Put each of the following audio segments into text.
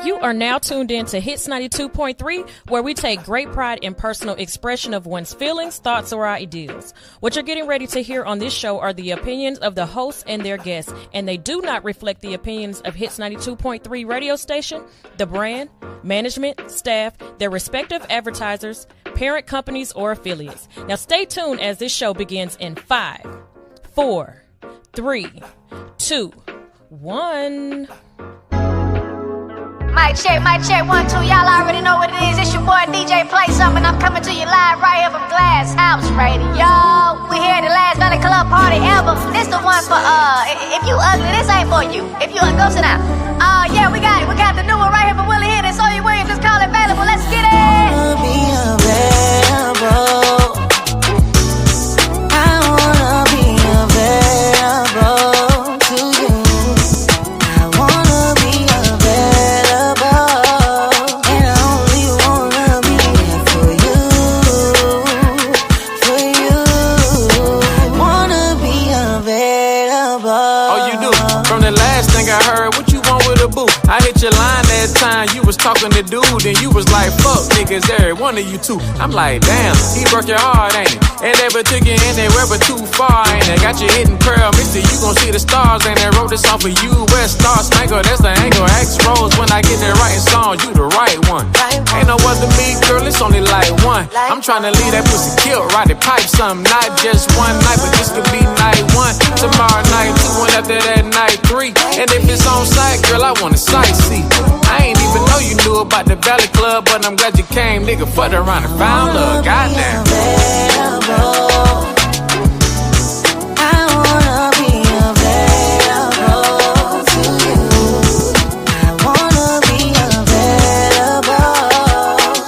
You are now tuned in to Hits 92.3, where we take great pride in personal expression of one's feelings, thoughts, or ideals. What you're getting ready to hear on this show are the opinions of the hosts and their guests, and they do not reflect the opinions of Hits 92.3 radio station, the brand, management, staff, their respective advertisers, parent companies, or affiliates. Now stay tuned as this show begins in 5, 4, 3, 2, 1. Mic check, 1, 2. Y'all already know what it is. It's your boy DJ Play Something. I'm coming to you live right here from Glass House Radio. We here at the last Valley Club party ever. This the one for if you ugly, this ain't for you. If you ugly, go sit down. Yeah, we got the new one right here from Willie Hit. It's Zoe Williams. Just call it available. Let's get it. Wanna be available. I wanna be available to you. I wanna be available, and I only wanna be there for you, for you. I wanna be available. Oh, you do? From the last thing I heard, what you want with a boo? I hit your line last time, you was talking to dude, and you was like, fuck niggas, every one of you two. I'm like, damn, he broke your heart, ain't it? And never took you anywhere but too far, ain't it? Got you hitting pearl, mister, you gon' see the stars, ain't it? Wrote this off of you, West Star Spangle, that's the angle. X Rose, when I get there writing songs, you the right one. Ain't no other me, girl, it's only like one. I'm tryna leave that pussy killed, ride it pipe something, not just one night, but this could be night one. Tomorrow night, 2, and after that night 3. And if it's on site, girl, I wanna sightsee. I ain't even know you knew about the Valley Club, but I'm glad you came, nigga. Fucked around and found love, goddamn. Available. I wanna be available to you. I wanna be available,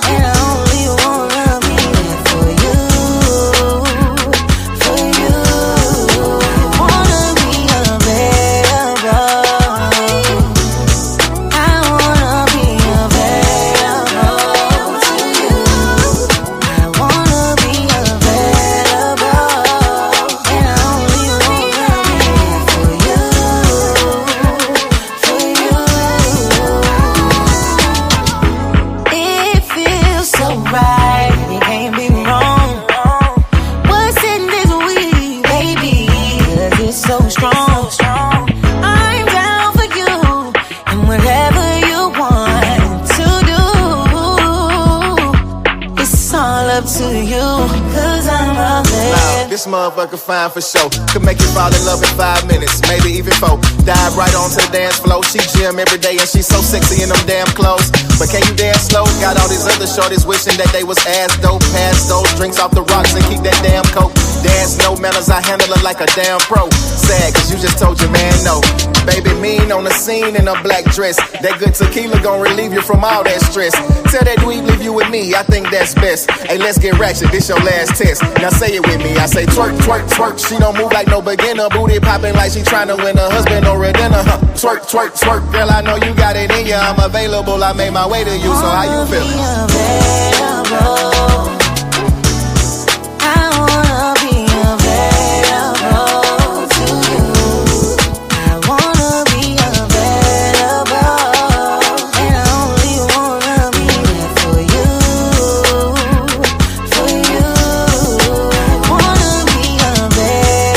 and I only wanna be there for you, for you. I wanna be available. I wanna be available to you. I wanna be available, and I only wanna be there for you, for you. It feels so right, it can't be wrong. What's in this weed, baby? 'Cause it's so strong. I'm down for you, and whatever you want to do, it's all up to you. 'Cause I'm available. This motherfucker fine for sure. Could make you fall in love in 5 minutes, maybe even 4. Dive right onto the dance floor. She gym every day and she's so sexy in them damn clothes. But can you dance slow? Got all these other shorties wishing that they was ass dope. Pass those drinks off the rocks and keep that damn coke. Dance no manners, I handle it like a damn pro. Sad cause you just told your man no. Baby mean on the scene in a black dress. That good tequila gon' relieve you from all that stress. Tell that dweeb leave you with me, I think that's best. Hey, let's get ratchet, this your last test. Now say it with me, I say twerk, twerk, twerk. She don't move like no beginner. Booty popping like she tryna win a husband or a dinner. Twerk, twerk, twerk. Girl, I know you got it in ya. I'm available, I made my way to you. So how you feeling? Available. I wanna be available to you. I wanna be available, and I only wanna be there for you, for you. I wanna be available.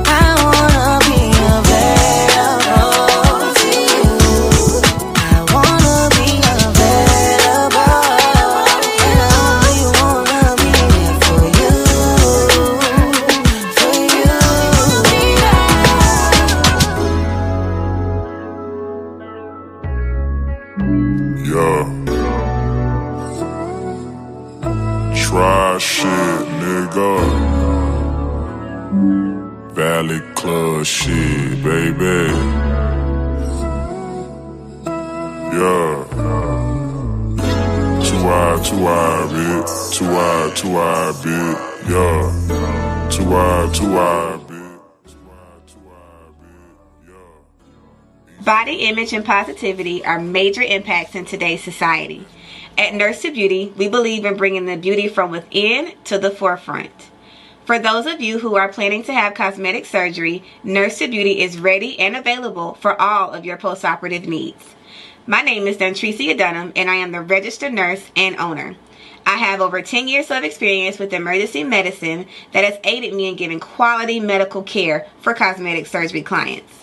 I wanna be available to you. I wanna be available, and I only wanna be there for you, for you. Yeah. Try shit, nigga. Valley Club shit, baby. Yeah. 2 eye, bit. 2 eye, bit. Yeah. 2 eye, bit. 2 eye, 2 eye, bit. Yeah. Body image and positivity are major impacts in today's society. At Nurse to Beauty, we believe in bringing the beauty from within to the forefront. For those of you who are planning to have cosmetic surgery, Nurse to Beauty is ready and available for all of your postoperative needs. My name is Dontricia Dunham, and I am the registered nurse and owner. I have over 10 years of experience with emergency medicine that has aided me in giving quality medical care for cosmetic surgery clients.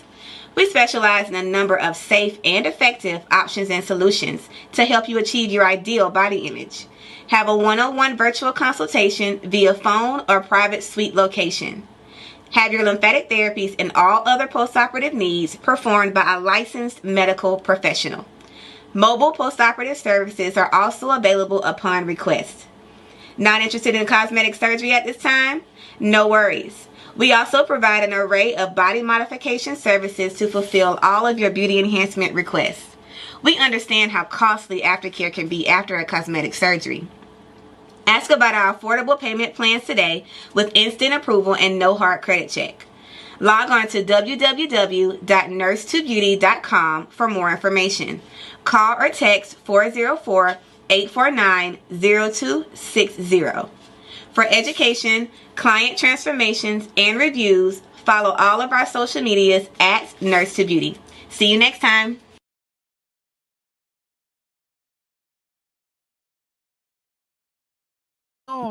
We specialize in a number of safe and effective options and solutions to help you achieve your ideal body image. Have a one-on-one virtual consultation via phone or private suite location. Have your lymphatic therapies and all other postoperative needs performed by a licensed medical professional. Mobile postoperative services are also available upon request. Not interested in cosmetic surgery at this time? No worries. We also provide an array of body modification services to fulfill all of your beauty enhancement requests. We understand how costly aftercare can be after a cosmetic surgery. Ask about our affordable payment plans today with instant approval and no hard credit check. Log on to www.nursetobeauty.com for more information. Call or text 404-849-0260. For education, client transformations, and reviews, follow all of our social medias at Nurse to Beauty. See you next time.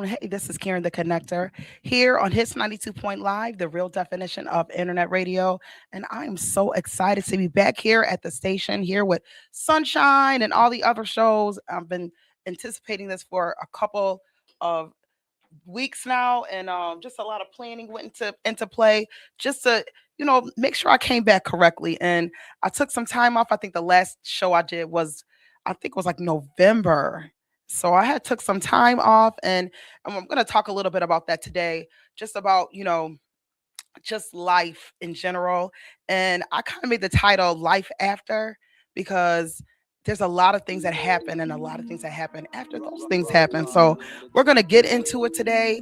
Hey, this is Karen the Connector here on Hits 92 Point Live, the real definition of internet radio. And I am so excited to be back here at the station here with Sunshine and all the other shows. I've been anticipating this for a couple of weeks now, and just a lot of planning went into play just to make sure I came back correctly. And I took some time off. I think the last show I did was like November, so I had took some time off, and I'm going to talk a little bit about that today, just about just life in general. And I kind of made the title Life After because there's a lot of things that happen and a lot of things that happen after those things happen. So we're going to get into it today.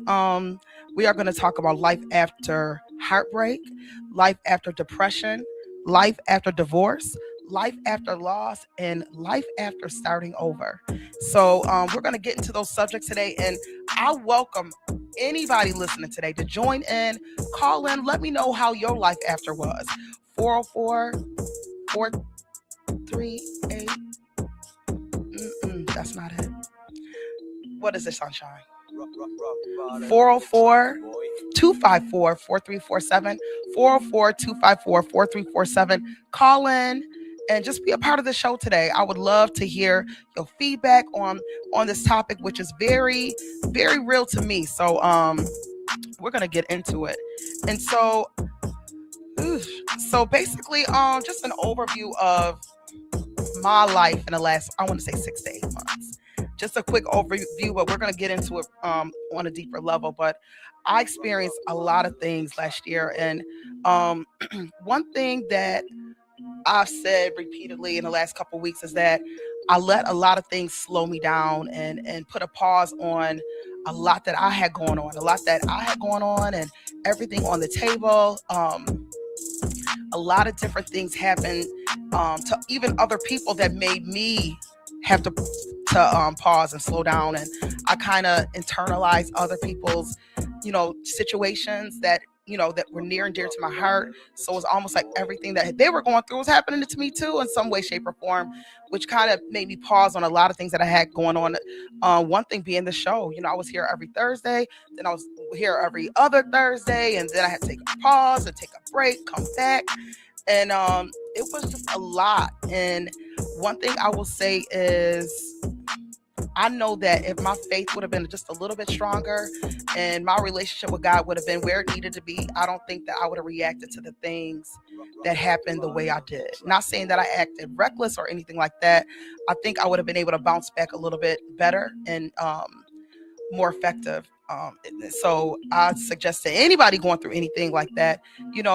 We are going to talk about life after heartbreak, life after depression, life after divorce, life after loss, and life after starting over. So we're going to get into those subjects today. And I welcome anybody listening today to join in, call in, let me know how your life after was. 404-438. That's not it. What is it, Sunshine? 404-254-4347. 404-254-4347. Call in and just be a part of the show today. I would love to hear your feedback on this topic, which is very, very real to me. So we're gonna get into it. And so basically, just an overview of my life in the last, I want to say 6 to 8 months. Just a quick overview, but we're going to get into it on a deeper level. But I experienced a lot of things last year. And one thing that I've said repeatedly in the last couple of weeks is that I let a lot of things slow me down and put a pause on a lot that I had going on, and everything on the table. A lot of different things happened to even other people that made me have to pause and slow down. And I kind of internalized other people's, situations that were near and dear to my heart. So it was almost like everything that they were going through was happening to me too, in some way, shape, or form, which kind of made me pause on a lot of things that I had going on. One thing being the show. I was here every Thursday, then I was here every other Thursday, and then I had to take a pause and take a break, come back. And it was just a lot. And one thing I will say is, I know that if my faith would have been just a little bit stronger and my relationship with God would have been where it needed to be, I don't think that I would have reacted to the things that happened the way I did. Not saying that I acted reckless or anything like that. I think I would have been able to bounce back a little bit better and more effective. So I suggest to anybody going through anything like that,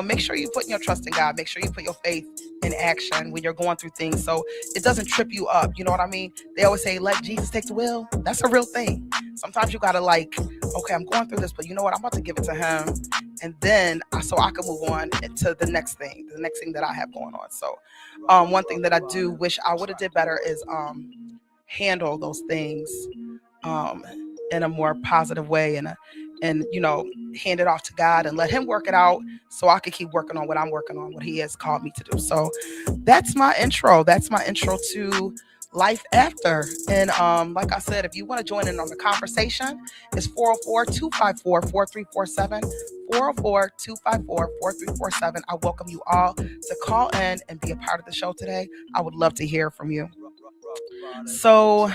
make sure you put your trust in God. Make sure you put your faith in action when you're going through things, so it doesn't trip you up. You know what I mean? They always say, let Jesus take the wheel. That's a real thing. Sometimes you got to okay, I'm going through this, but you know what? I'm about to give it to him. And then so I can move on to the next thing that I have going on. So one thing that I do wish I would have did better is handle those things in a more positive way, and hand it off to God and let him work it out so I could keep working on what I'm working on, what he has called me to do. So that's my intro. That's my intro to life after. And like I said, if you want to join in on the conversation, it's 404-254-4347. 404-254-4347. I welcome you all to call in and be a part of the show today. I would love to hear from you. So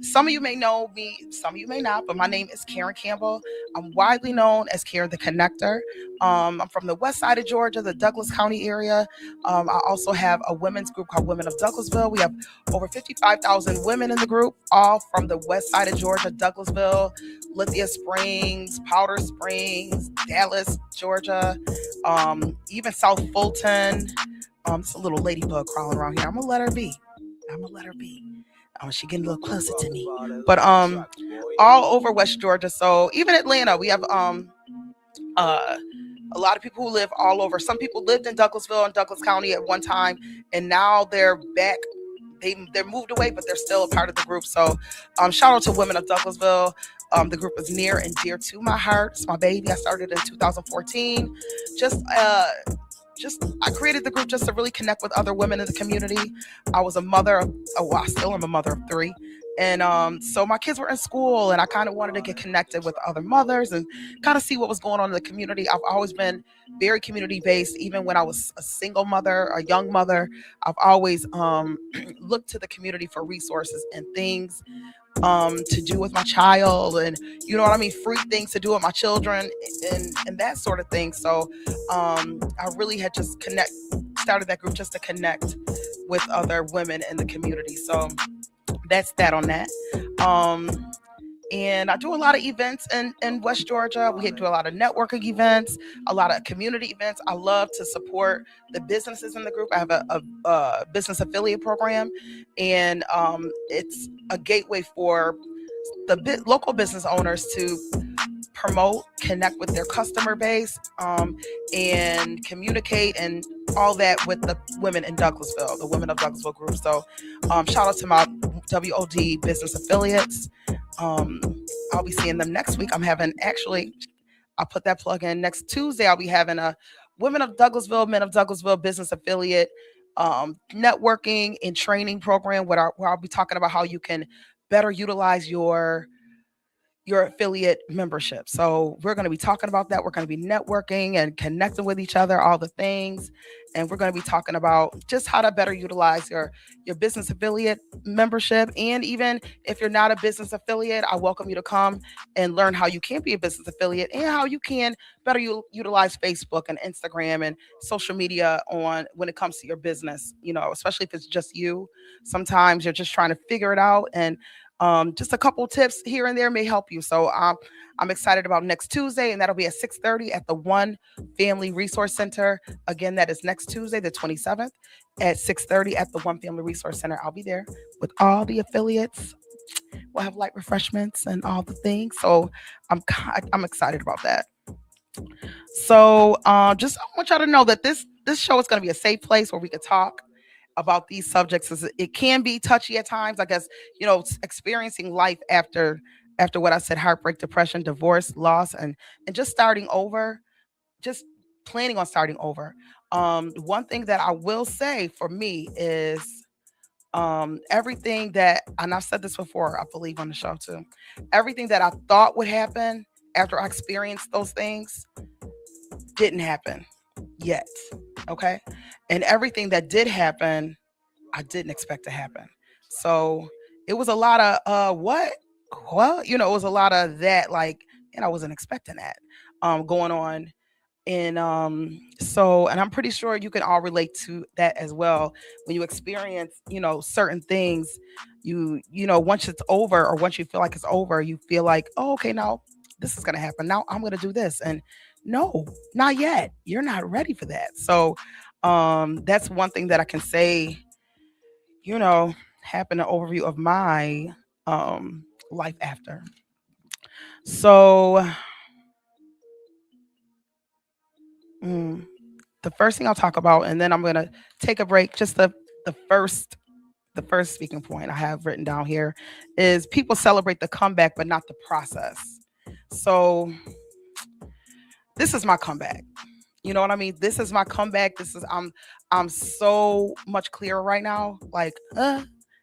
some of you may know me, some of you may not, but my name is Karen Campbell. I'm widely known as Karen the Connector. I'm from the west side of Georgia, the Douglas County area. I also have a women's group called Women of Douglasville. We have over 55,000 women in the group, all from the west side of Georgia, Douglasville, Lithia Springs, Powder Springs, Dallas, Georgia, even South Fulton. It's a little ladybug crawling around here. I'm going to let her be. She getting a little closer to me, but all over West Georgia. So even Atlanta, we have a lot of people who live all over. Some people lived in Douglasville and Douglas County at one time, and now they're back. They're moved away, but they're still a part of the group. So shout out to Women of Douglasville. The group is near and dear to my heart. It's my baby. I started in 2014. I created the group just to really connect with other women in the community. I was a mother I still am a mother of 3. And so my kids were in school, and I kind of wanted to get connected with other mothers and kind of see what was going on in the community. I've always been very community-based. Even when I was a single mother, a young mother, I've always looked to the community for resources and things to do with my child, and free things to do with my children and that sort of thing. So I really had just started that group just to connect with other women in the community. So that's that on that. And I do a lot of events in West Georgia. We do a lot of networking events, a lot of community events. I love to support the businesses in the group. I have a business affiliate program, and it's a gateway for the local business owners to promote, connect with their customer base, and communicate and all that with the women in Douglasville, the Women of Douglasville group. So shout out to my WOD business affiliates. I'll be seeing them next week. I'll put that plug in. Next Tuesday, I'll be having a Women of Douglasville, Men of Douglasville business affiliate networking and training program where I'll be talking about how you can better utilize your affiliate membership. So we're going to be talking about that. We're going to be networking and connecting with each other, all the things. And we're going to be talking about just how to better utilize your business affiliate membership. And even if you're not a business affiliate, I welcome you to come and learn how you can be a business affiliate and how you can better utilize Facebook and Instagram and social media when it comes to your business, especially if it's just you. Sometimes you're just trying to figure it out, and just a couple tips here and there may help you. So I'm excited about next Tuesday, and that'll be at 6:30 at the One Family Resource Center. Again, that is next Tuesday, the 27th at 6:30 at the One Family Resource Center. I'll be there with all the affiliates. We'll have light refreshments and all the things. So I'm excited about that. So just I want y'all to know that this show is going to be a safe place where we could talk about these subjects. It can be touchy at times, I guess, experiencing life after what I said: heartbreak, depression, divorce, loss, and just starting over, just planning on starting over. One thing that I will say for me is everything that, and I've said this before, I believe on the show too, everything that I thought would happen after I experienced those things didn't happen yet. Okay. And everything that did happen, I didn't expect to happen. So it was a lot of what? Well, it was a lot of that, and I wasn't expecting that going on. And and I'm pretty sure you can all relate to that as well. When you experience, certain things, once it's over, or once you feel like it's over, you feel like, oh, okay, now this is going to happen. Now I'm going to do this. And no, not yet. You're not ready for that. So that's one thing that I can say, happened, an overview of my life after. So the first thing I'll talk about, and then I'm going to take a break, just the first the first speaking point I have written down here is people celebrate the comeback, but not the process. So this is my comeback. You know what I mean? This is my comeback. I'm so much clearer right now. Like,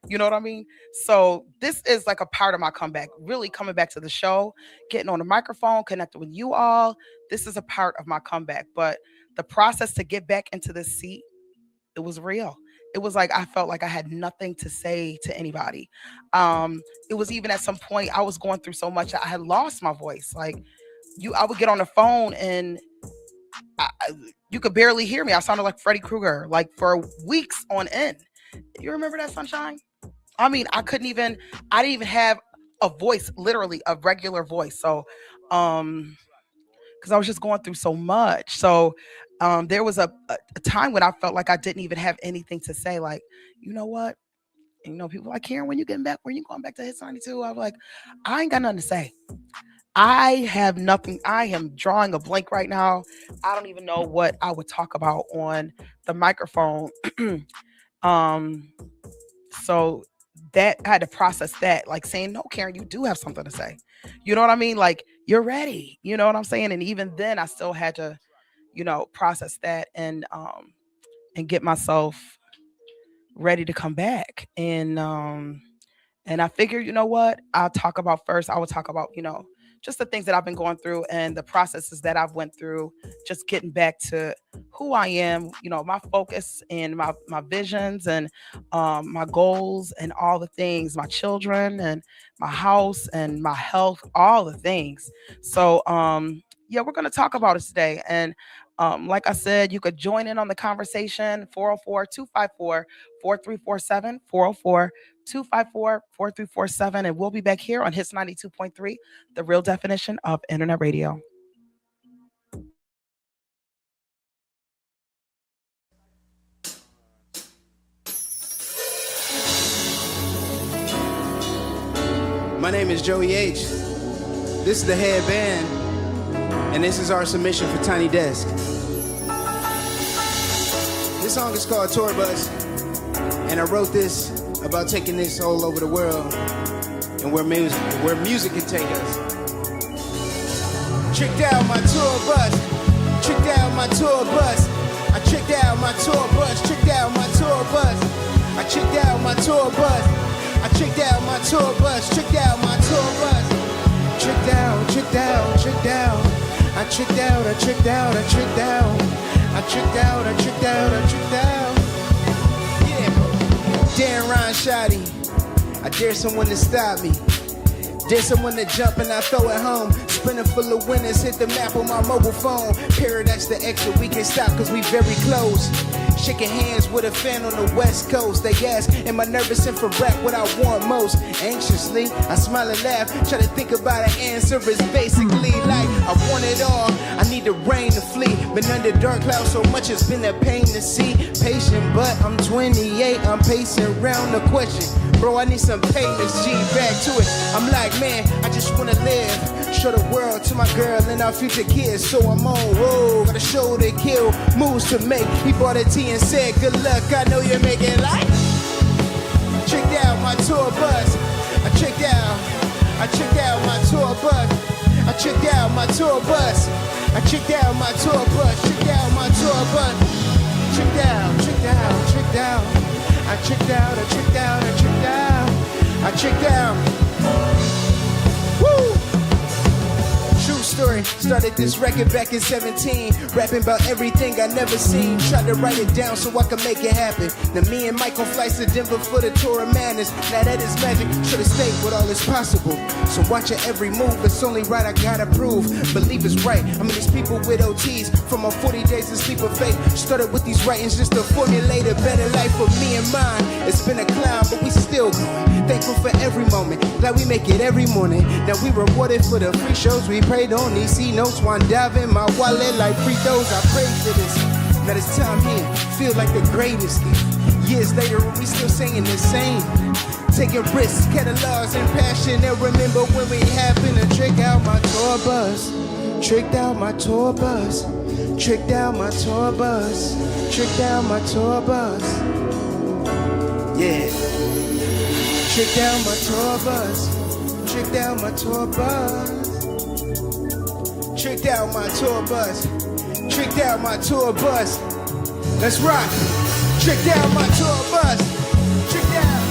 you know what I mean? So this is like a part of my comeback, really coming back to the show, getting on the microphone, connecting with you all. This is a part of my comeback, but the process to get back into this seat, it was real. It was like I felt like I had nothing to say to anybody. It was even at some point I was going through so much I had lost my voice. Like I would get on the phone and you could barely hear me. I sounded like Freddy Krueger, like for weeks on end. You remember that, Sunshine? I mean, I didn't even have a voice, literally a regular voice. So, because I was just going through so much. So there was a time when I felt like I didn't even have anything to say. Like, you know what? And, you know, people like, Karen, when you getting back, when you going back to Hits 92? I was like, I ain't got nothing to say. I have nothing. I am drawing a blank right now. I don't even know what I would talk about on the microphone. So that I had to process that, like saying, no, Karen, you do have something to say. You know what I mean? Like, you're ready. You know what I'm saying? And even then I still had to, you know, process that and get myself ready to come back. And I figured, you know what, I would talk about, you know, just the things that I've been going through and the processes that I've went through, just getting back to who I am, you know, my focus and my visions and my goals and all the things, my children and my house and my health, all the things. So, yeah, we're going to talk about it today. And like I said, you could join in on the conversation, 404-254-4347, 404-254-4347. And we'll be back here on Hits 92.3, the real definition of internet radio. My name is Joey H. This is the headband, and this is our submission for Tiny Desk. This song is called Tour Bus, and I wrote this about taking this all over the world and where music can take us. Tricked out my tour bus, tricked out my tour bus. I tricked out my tour bus, tricked out my tour bus. I tricked out my tour bus. I tricked out my tour bus, tricked out my tour bus. Tricked out, tricked out, tricked out. I tricked out, I tricked out, I tricked out. I tricked out, I tricked out, I tricked out. Yeah. Darren Ron Shoddy. I dare someone to stop me. Dare someone to jump and I throw it home. Spinning full of winners, hit the map on my mobile phone. Paradise the extra, we can stop cause we very close. Shaking hands with a fan on the west coast. They ask, am I nervous and for rap what I want most? Anxiously, I smile and laugh. Try to think about an answer. It's basically like, I want it all. I need the rain to flee. Been under dark clouds so much it's been a pain to see. Patient, but I'm 28. I'm pacing around the question. Bro, I need some payments, G, back to it. I'm like, man, I just wanna live. Show the world to my girl and our future kids. So I'm on road, got a show to kill, moves to make. He bought a tea and said, good luck, I know you're making life. Tricked out my tour bus. I tricked out my tour bus. I tricked out my tour bus. I tricked out my tour bus. Tricked out my tour bus. Tricked out, tricked out, tricked out. I tricked out, I tricked out, I tricked out. I tricked out. Woo! True story, started this record back in 17. Rapping about everything I never seen. Tried to write it down so I could make it happen. Now me and Mike on flights to Denver for the tour of madness. Now that is magic, should've stayed with all is possible. So watch your every move, it's only right, I gotta prove. Believe it's right, I mean these people with OTs. From my 40 days of sleep of faith. Started with these writings just to formulate a better life for me and mine. It's been a climb, but we still going. Thankful for every moment, glad we make it every morning. Now we rewarded for the free shows we prayed on. These C-notes, one dive in my wallet like free throws. I prayed for this. Now this time here, feel like the greatest thing. Years later, we still singing the same. Taking risks, catalogs and passion. And remember when we happened to trick out my tour bus. Tricked out my tour bus. Tricked out my tour bus. Tricked out my tour bus. Yeah. Trick down my tour bus. Trick down my tour bus. Trick down my tour bus. Trick down my tour bus. Let's rock. Trick down my tour bus. Trick down.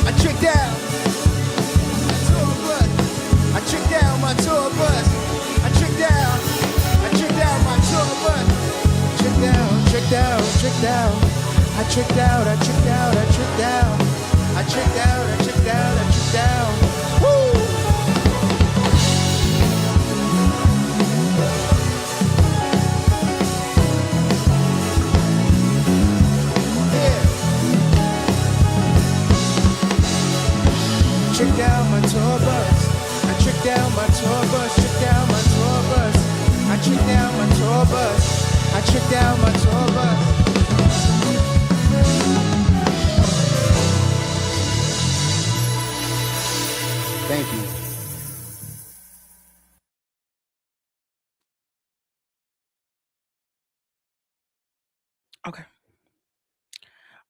I trick down my tour bus. I trick down my tour bus. I trick down. I trick down my tour bus. Trick down, trick down, trick down. I tricked out, I tricked out, I tricked down. I tricked out, I tricked out, I tricked down. Woo! Yeah. Trick down my tour bus. I tricked down my tour bus. Trick down my tour bus. I tricked down my tour bus. I tricked down my tour bus. Thank you. Okay.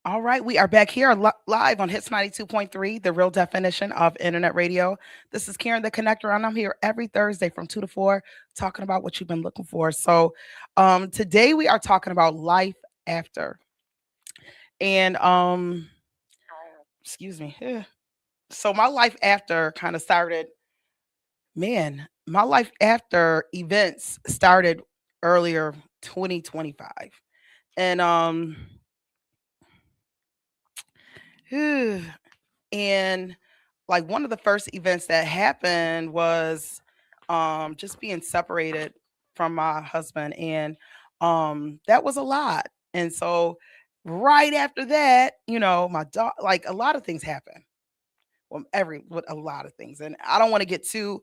All right, we are back here live on Hits 92.3, the real definition of internet radio. This is Karen the Connector, and I'm here every Thursday from 2 to 4 talking about what you've been looking for. So today we are talking about life after. And excuse me. So my life after kind of started, my life after events started earlier 2025. And and like one of the first events that happened was just being separated from my husband, and that was a lot. And so right after that, my dog, like a lot of things happened. Well, with a lot of things, and I don't want to get too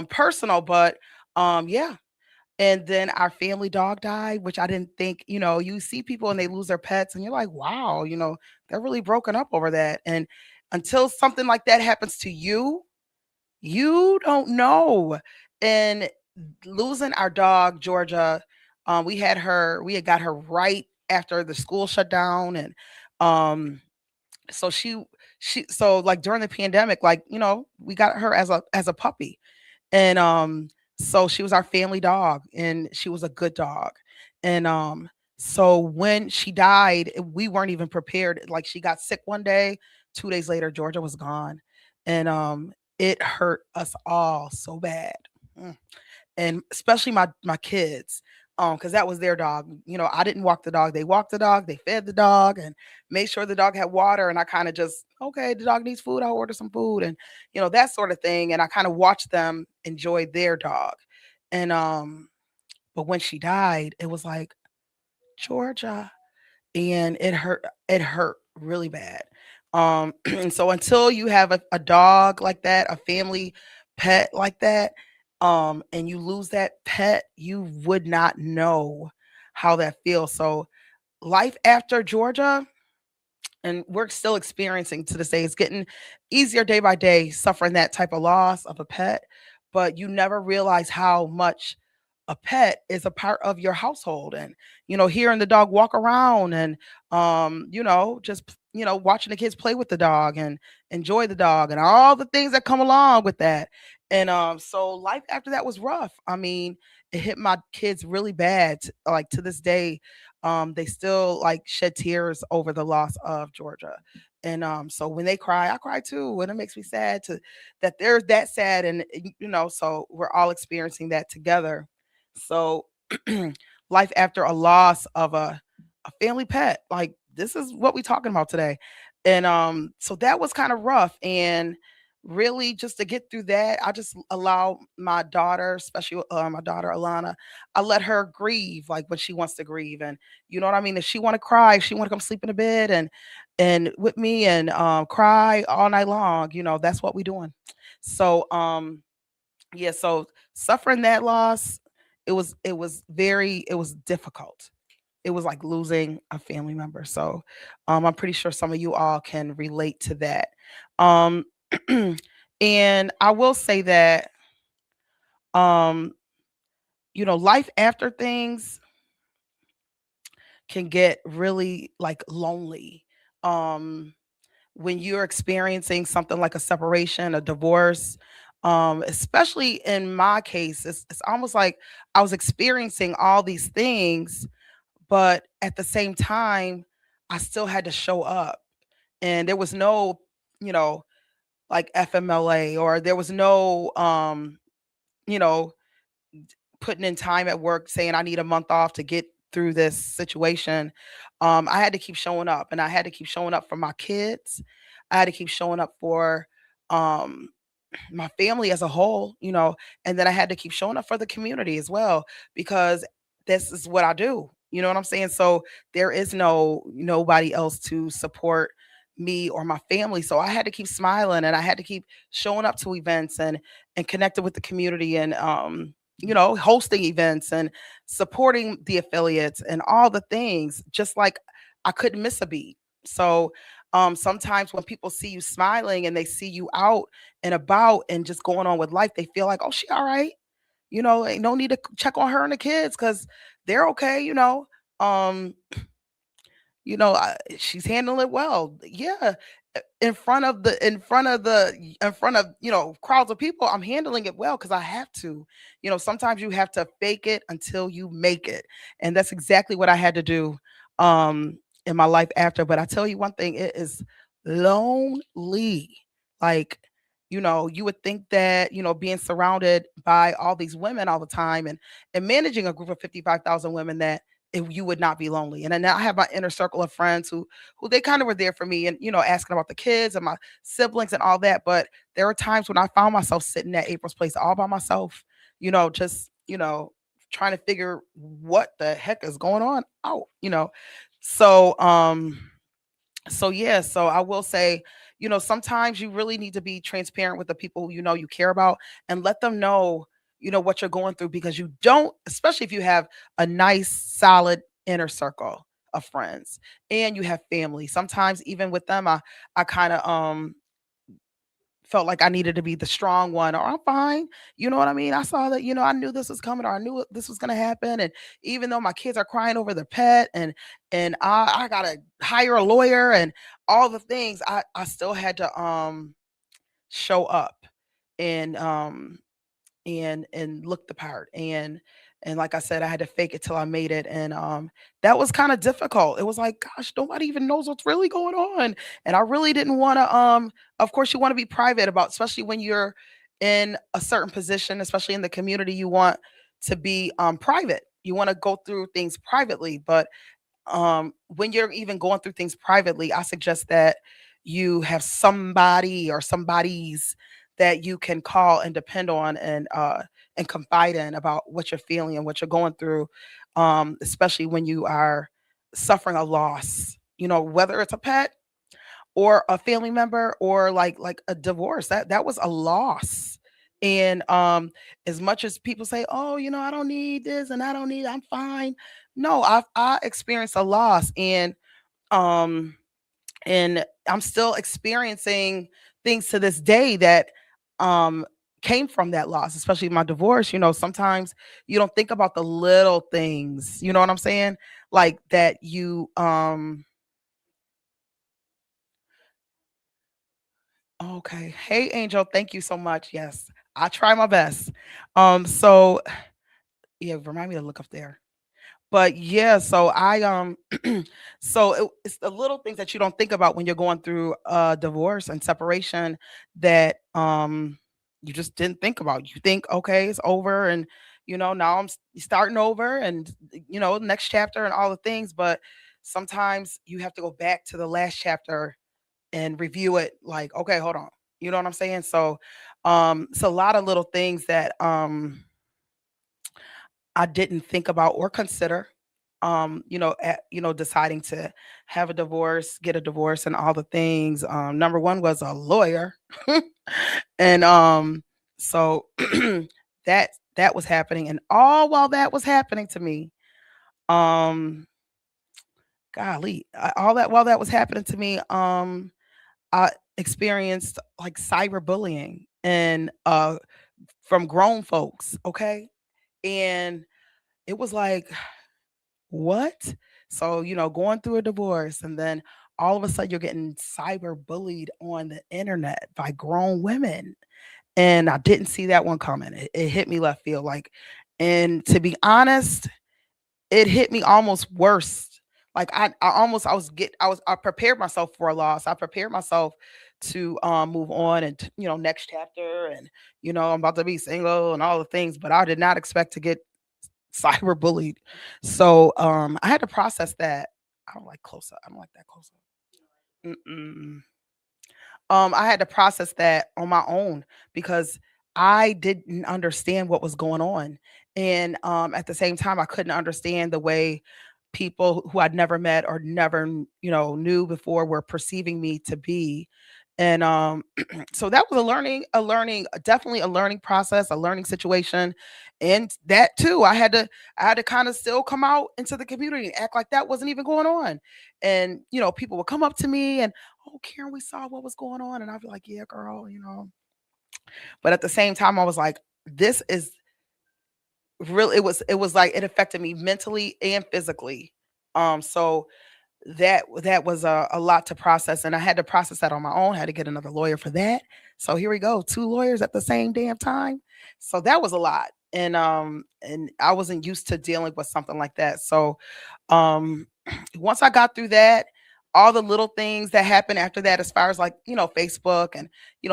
personal, but yeah. And then our family dog died, which I didn't think, you see people and they lose their pets and you're like, wow, they're really broken up over that. And until something like that happens to you, you don't know. And losing our dog, Georgia, we had got her right after the school shut down. And so so like during the pandemic, like, we got her as a puppy. And so she was our family dog, and she was a good dog. And so when she died, we weren't even prepared. Like, she got sick one day, 2 days later, Georgia was gone. And it hurt us all so bad. And especially my kids, because that was their dog. I didn't walk the dog. They walked the dog, they fed the dog, and made sure the dog had water. And I kind of just, okay, the dog needs food, I'll order some food, and that sort of thing. And I kind of watched them enjoy their dog. And but when she died, it was like, Georgia, and it hurt really bad. And so until you have a dog like that, a family pet like that, and you lose that pet, you would not know how that feels. So life after Georgia, and we're still experiencing to this day, it's getting easier day by day, suffering that type of loss of a pet, but you never realize how much a pet is a part of your household. And hearing the dog walk around, and just watching the kids play with the dog and enjoy the dog and all the things that come along with that. And so life after that was rough. I mean, it hit my kids really bad. Like, to this day, they still like shed tears over the loss of Georgia. And so when they cry, I cry too, and it makes me sad that they're that sad. And so we're all experiencing that together. So life after a loss of a family pet, like, this is what we're talking about today. And so that was kind of rough. And really, just to get through that, I just allow my daughter, especially my daughter Alana, I let her grieve like when she wants to grieve. And you know what I mean? If she want to cry, if she want to come sleep in the bed and with me and cry all night long, that's what we're doing. So yeah, so suffering that loss, it was difficult. It was like losing a family member. So I'm pretty sure some of you all can relate to that. And I will say that life after things can get really like lonely. um when you're experiencing something like a separation, a divorce, especially in my case, it's almost like I was experiencing all these things, but at the same time, I still had to show up. And there was no, you know, like FMLA, or there was no, you know, putting in time at work saying I need a month off to get through this situation. I had to keep showing up, and I had to keep showing up for my kids. I had to keep showing up for um, my family as a whole, and then I had to keep showing up for the community as well, because this is what I do. You know what I'm saying? So there is nobody else to support me or my family. So I had to keep smiling, and I had to keep showing up to events and connected with the community, and hosting events and supporting the affiliates and all the things, just like I couldn't miss a beat. So sometimes when people see you smiling and they see you out and about and just going on with life, they feel like, oh, she all right. Ain't no need to check on her and the kids because they're okay. Um, she's handling it well. Yeah, in front of crowds of people, I'm handling it well because I have to. Sometimes you have to fake it until you make it, and that's exactly what I had to do in my life after. But I tell you one thing, it is lonely. Like, you would think that, being surrounded by all these women all the time, and managing a group of 55,000 women, that you would not be lonely. And then I have my inner circle of friends who they kind of were there for me, and asking about the kids and my siblings and all that. But there were times when I found myself sitting at April's place all by myself, just trying to figure what the heck is going on out. So yeah, so I will say, sometimes you really need to be transparent with the people who you care about, and let them know, what you're going through, because you don't, especially if you have a nice, solid inner circle of friends and you have family. Sometimes even with them, I kind of felt like I needed to be the strong one, or I'm fine. You know what I mean? I saw that, I knew this was coming, or I knew this was going to happen. And even though my kids are crying over their pet, and I got to hire a lawyer and all the things, I still had to show up and look the part. And like I said, I had to fake it till I made it. And that was kind of difficult. It was like, gosh, nobody even knows what's really going on. And I really didn't want to of course you want to be private about, especially when you're in a certain position, especially in the community, you want to be private. You want to go through things privately. But when you're even going through things privately, I suggest that you have somebody or somebody's that you can call and depend on, and confide in about what you're feeling and what you're going through, especially when you are suffering a loss, whether it's a pet or a family member, or like a divorce. That was a loss. And as much as people say, oh, I don't need this and I don't need, I'm fine. No, I experienced a loss, um and I'm still experiencing things to this day that um came from that loss, especially my divorce. Sometimes you don't think about the little things, you know what I'm saying? Like that you okay. Hey Angel, thank you so much. Yes, I try my best. So yeah, remind me to look up there. But yeah, so I it's the little things that you don't think about when you're going through divorce and separation, that you just didn't think about. You think, okay, it's over, and now I'm starting over, and next chapter and all the things. But sometimes you have to go back to the last chapter and review it, like, okay, hold on. You know what I'm saying? So it's a lot of little things that I didn't think about or consider. Deciding to have a divorce, get a divorce, and all the things. Number one was a lawyer, and so that was happening, and all while that was happening to me, um, golly, all that while that was happening to me, I experienced like cyberbullying, and from grown folks. Okay, and it was like, what? So, going through a divorce, and then all of a sudden you're getting cyber bullied on the internet by grown women. And I didn't see that one coming. It hit me left field. Like, and to be honest, it hit me almost worse. Like I prepared myself for a loss. I prepared myself to move on and next chapter, and I'm about to be single and all the things, but I did not expect to get cyber bullied. So I had to process that. I don't like close up. I don't like that close up. Mm-mm. I had to process that on my own because I didn't understand what was going on. And at the same time, I couldn't understand the way people who I'd never met or never, knew before were perceiving me to be. And so that was definitely a learning process, a learning situation. And that too, I had to kind of still come out into the community and act like that wasn't even going on. And, people would come up to me and, oh, Karen, we saw what was going on. And I'd be like, yeah, girl, But at the same time, I was like, this is really, it was like, it affected me mentally and physically. So that was a lot to process, and I had to process that on my own. Had to get another lawyer for that. So here we go, 2 lawyers at the same damn time. So that was a lot, and I wasn't used to dealing with something like that. So once I got through that, all the little things that happened after that, as far as like Facebook and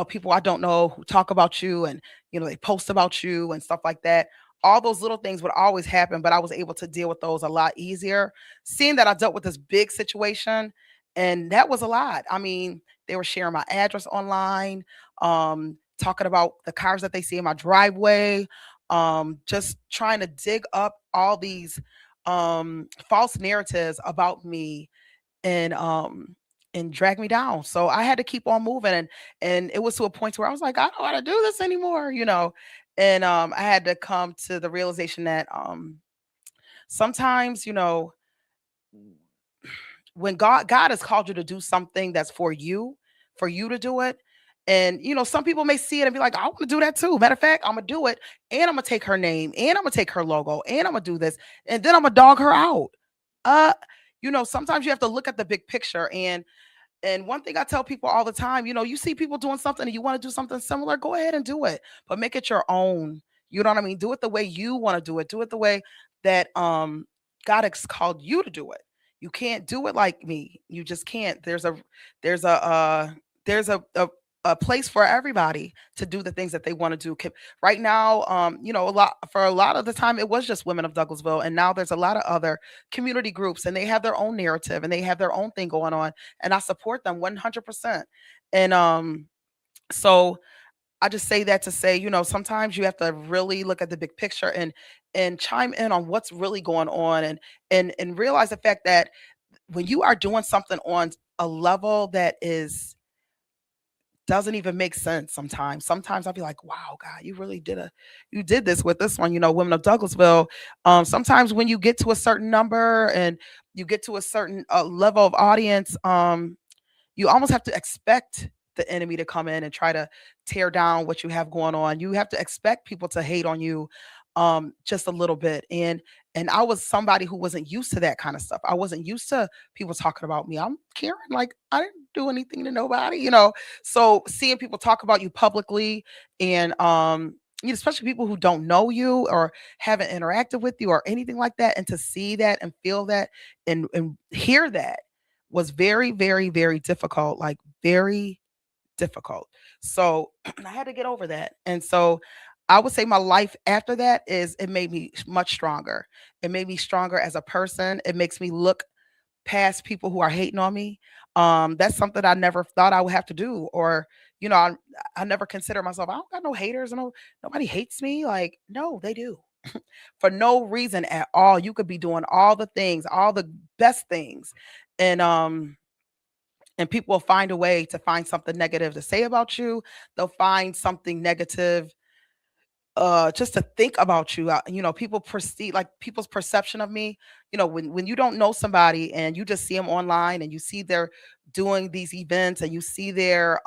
people I don't know who talk about you and they post about you and stuff like that. All those little things would always happen, but I was able to deal with those a lot easier. Seeing that I dealt with this big situation, and that was a lot. I mean, they were sharing my address online, talking about the cars that they see in my driveway, just trying to dig up all these false narratives about me and drag me down. So I had to keep on moving, and it was to a point where I was like, I don't want to do this anymore, And I had to come to the realization that sometimes, when God has called you to do something that's for you to do it. And some people may see it and be like, I want to do that too. Matter of fact, I'm gonna do it, and I'm gonna take her name, and I'm gonna take her logo, and I'm gonna do this, and then I'm gonna dog her out. Sometimes you have to look at the big picture. And one thing I tell people all the time, you see people doing something and you want to do something similar, go ahead and do it, but make it your own. You know what I mean? Do it the way you want to do it. Do it the way that God has called you to do it. You can't do it like me. You just can't. There's a place for everybody to do the things that they want to do. Right now, a lot of the time it was just Women of Douglasville, and now there's a lot of other community groups, and they have their own narrative and they have their own thing going on, and I support them 100%. And so I just say that to say, sometimes you have to really look at the big picture and chime in on what's really going on, and realize the fact that when you are doing something on a level that doesn't even make sense sometimes. Sometimes I'll be like, wow, God, you did this with this one, Women of Douglasville. Sometimes when you get to a certain number and you get to a certain level of audience, you almost have to expect the enemy to come in and try to tear down what you have going on. You have to expect people to hate on you just a little bit. And I was somebody who wasn't used to that kind of stuff. I wasn't used to people talking about me. I'm Karen, like I didn't do anything to nobody, So seeing people talk about you publicly, and especially people who don't know you or haven't interacted with you or anything like that, and to see that and feel that and hear that was very, very, very difficult, like very difficult. So I had to get over that. And so I would say my life after that it made me much stronger. It made me stronger as a person. It makes me look past people who are hating on me. That's something I never thought I would have to do. Or, I never consider myself, I don't got no haters. Nobody hates me. Like, no, they do. For no reason at all. You could be doing all the things, all the best things. And people will find a way to find something negative to say about you. They'll find something negative just to think about you. People perceive, like, people's perception of me, when you don't know somebody and you just see them online and you see they're doing these events and you see they're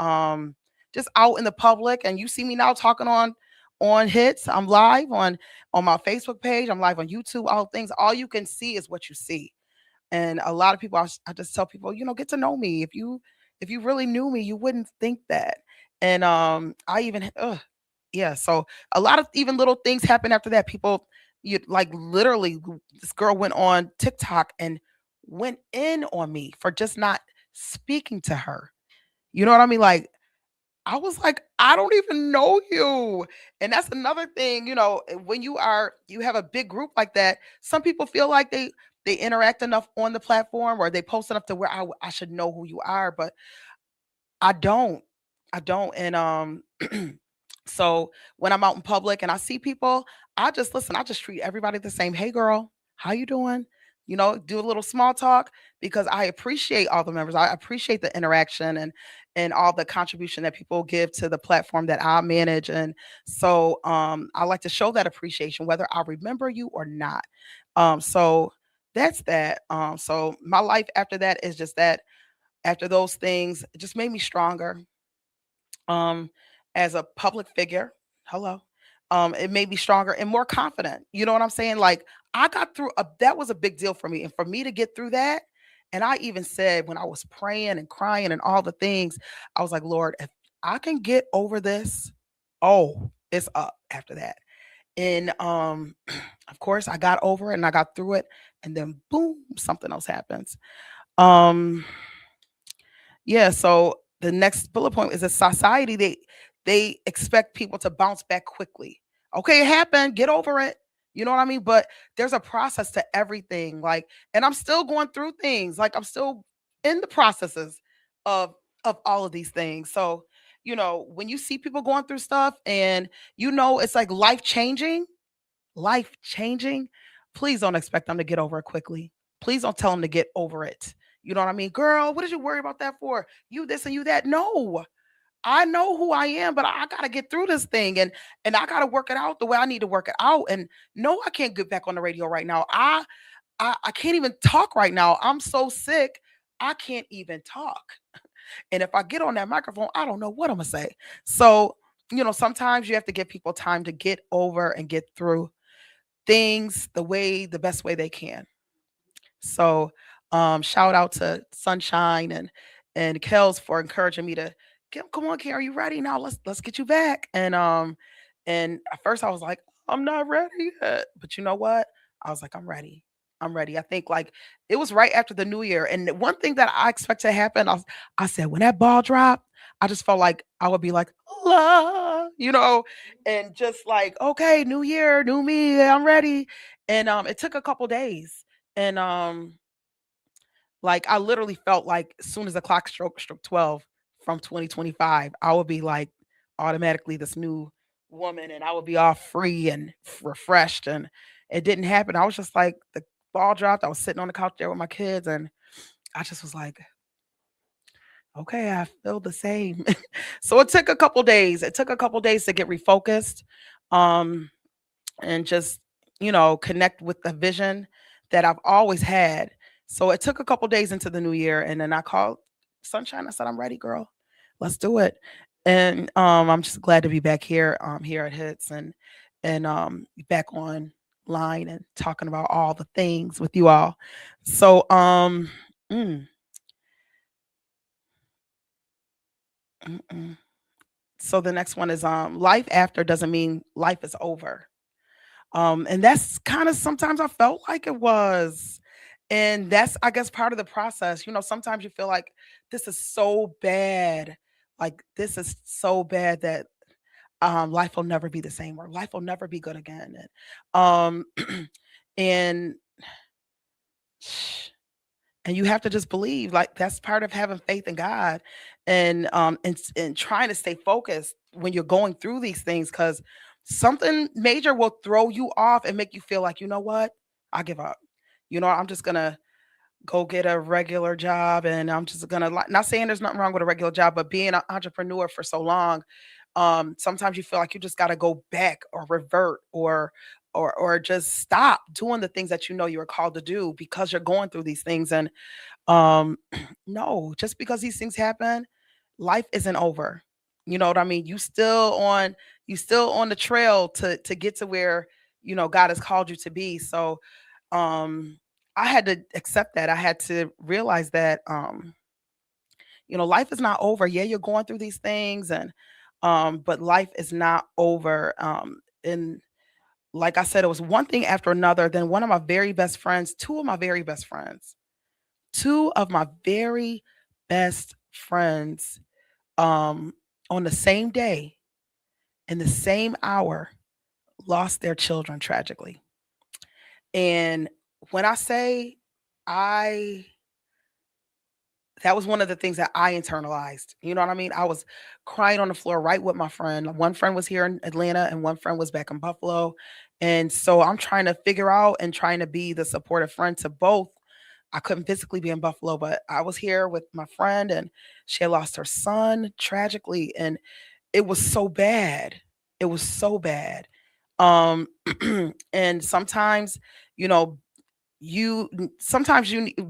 just out in the public, and you see me now talking on hits. I'm live on my Facebook page, I'm live on YouTube, all things. All you can see is what you see. And a lot of people, I just tell people, get to know me. If you really knew me, you wouldn't think that. And I even, yeah. So a lot of even little things happen after that. People, you like literally, this girl went on TikTok and went in on me for just not speaking to her. You know what I mean? Like, I was like, I don't even know you. And that's another thing, when you have a big group like that, some people feel like they interact enough on the platform or they post enough to where I should know who you are, but I don't. I don't. And so when I'm out in public and I see people, I just listen, I just treat everybody the same. Hey girl, how you doing? Do a little small talk because I appreciate all the members. I appreciate the interaction and all the contribution that people give to the platform that I manage. And so I like to show that appreciation, whether I remember you or not. So that's that. So my life after that is just that. After those things, it just made me stronger um, as a public figure. Hello. It made me stronger and more confident. You know what I'm saying? Like I got through that was a big deal for me. And for me to get through that, and I even said when I was praying and crying and all the things, I was like, Lord, if I can get over this, oh, it's up after that. And of course I got over it and I got through it. And then boom, something else happens. Um, yeah, so the next bullet point is a society they expect people to bounce back quickly. Okay, it happened, get over it. You know what I mean? But there's a process to everything. Like, and I'm still going through things. Like I'm still in the processes of all of these things. So, when you see people going through stuff and it's like life changing, please don't expect them to get over it quickly. Please don't tell them to get over it. You know what I mean? Girl, what did you worry about that for? You this and you that. No. I know who I am, but I gotta get through this thing and I gotta work it out the way I need to work it out. And no, I can't get back on the radio right now. I can't even talk right now. I'm so sick. I can't even talk. And if I get on that microphone, I don't know what I'm gonna say. So, sometimes you have to give people time to get over and get through things the best way they can. So shout out to Sunshine and Kels for encouraging me to come on, Karen, are you ready? Now let's get you back. And at first I was like, I'm not ready yet. But you know what? I was like, I'm ready. I'm ready. I think like it was right after the new year. And the one thing that I expect to happen, I said, when that ball dropped, I just felt like I would be like, la, and just like, okay, new year, new me, I'm ready. And it took a couple days. And like I literally felt like as soon as the clock struck 12 from 2025, I would be like automatically this new woman and I would be all free and refreshed. And it didn't happen. I was just like the ball dropped. I was sitting on the couch there with my kids and I just was like, okay, I feel the same. So it took a couple days. It took a couple days to get refocused and just, connect with the vision that I've always had. So it took a couple days into the new year. And then I called Sunshine. I said, I'm ready, girl. Let's do it. And I'm just glad to be back here, here at Hits and back online and talking about all the things with you all. So so the next one is life after doesn't mean life is over. And that's kind of sometimes I felt like it was. And that's, I guess, part of the process. Sometimes you feel like this is so bad. Like this is so bad that life will never be the same or life will never be good again. And and you have to just believe like that's part of having faith in God and trying to stay focused when you're going through these things because something major will throw you off and make you feel like, you know what? I give up. I'm just gonna go get a regular job and I'm just gonna not saying there's nothing wrong with a regular job, but being an entrepreneur for so long, sometimes you feel like you just gotta go back or revert or just stop doing the things that you were called to do because you're going through these things. And no, just because these things happen, life isn't over. You know what I mean? You still on the trail to get to where God has called you to be. So I had to accept that. I had to realize that, life is not over. Yeah, you're going through these things, but life is not over. And like I said, it was one thing after another. Then two of my very best friends, on the same day, in the same hour, lost their children tragically. And when I say that was one of the things that I internalized. You know what I mean? I was crying on the floor right with my friend. One friend was here in Atlanta and one friend was back in Buffalo. And so I'm trying to figure out and trying to be the supportive friend to both. I couldn't physically be in Buffalo, but I was here with my friend and she had lost her son tragically. And it was so bad. It was so bad. And sometimes, you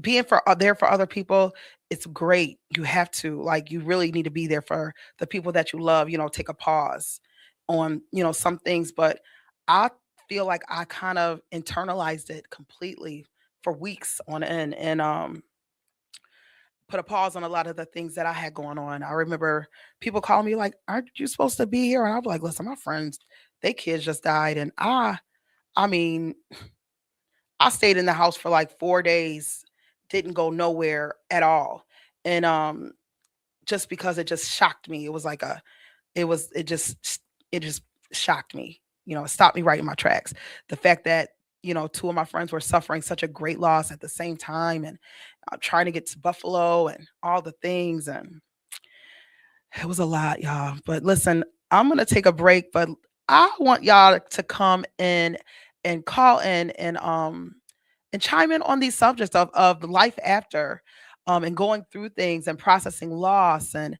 being there for other people, it's great. You have to, you really need to be there for the people that you love, take a pause on, some things. But I feel like I kind of internalized it completely for weeks on end and put a pause on a lot of the things that I had going on. I remember people calling me like, aren't you supposed to be here? And I'll be like, listen, my friends, their kids just died. And I stayed in the house for like 4 days, didn't go nowhere at all. And just because it just shocked me. It was like it just shocked me. It stopped me right in my tracks. The fact that, two of my friends were suffering such a great loss at the same time and trying to get to Buffalo and all the things. And it was a lot, y'all. But listen, I'm going to take a break, but I want y'all to come in and call in and chime in on these subjects of life after, and going through things and processing loss and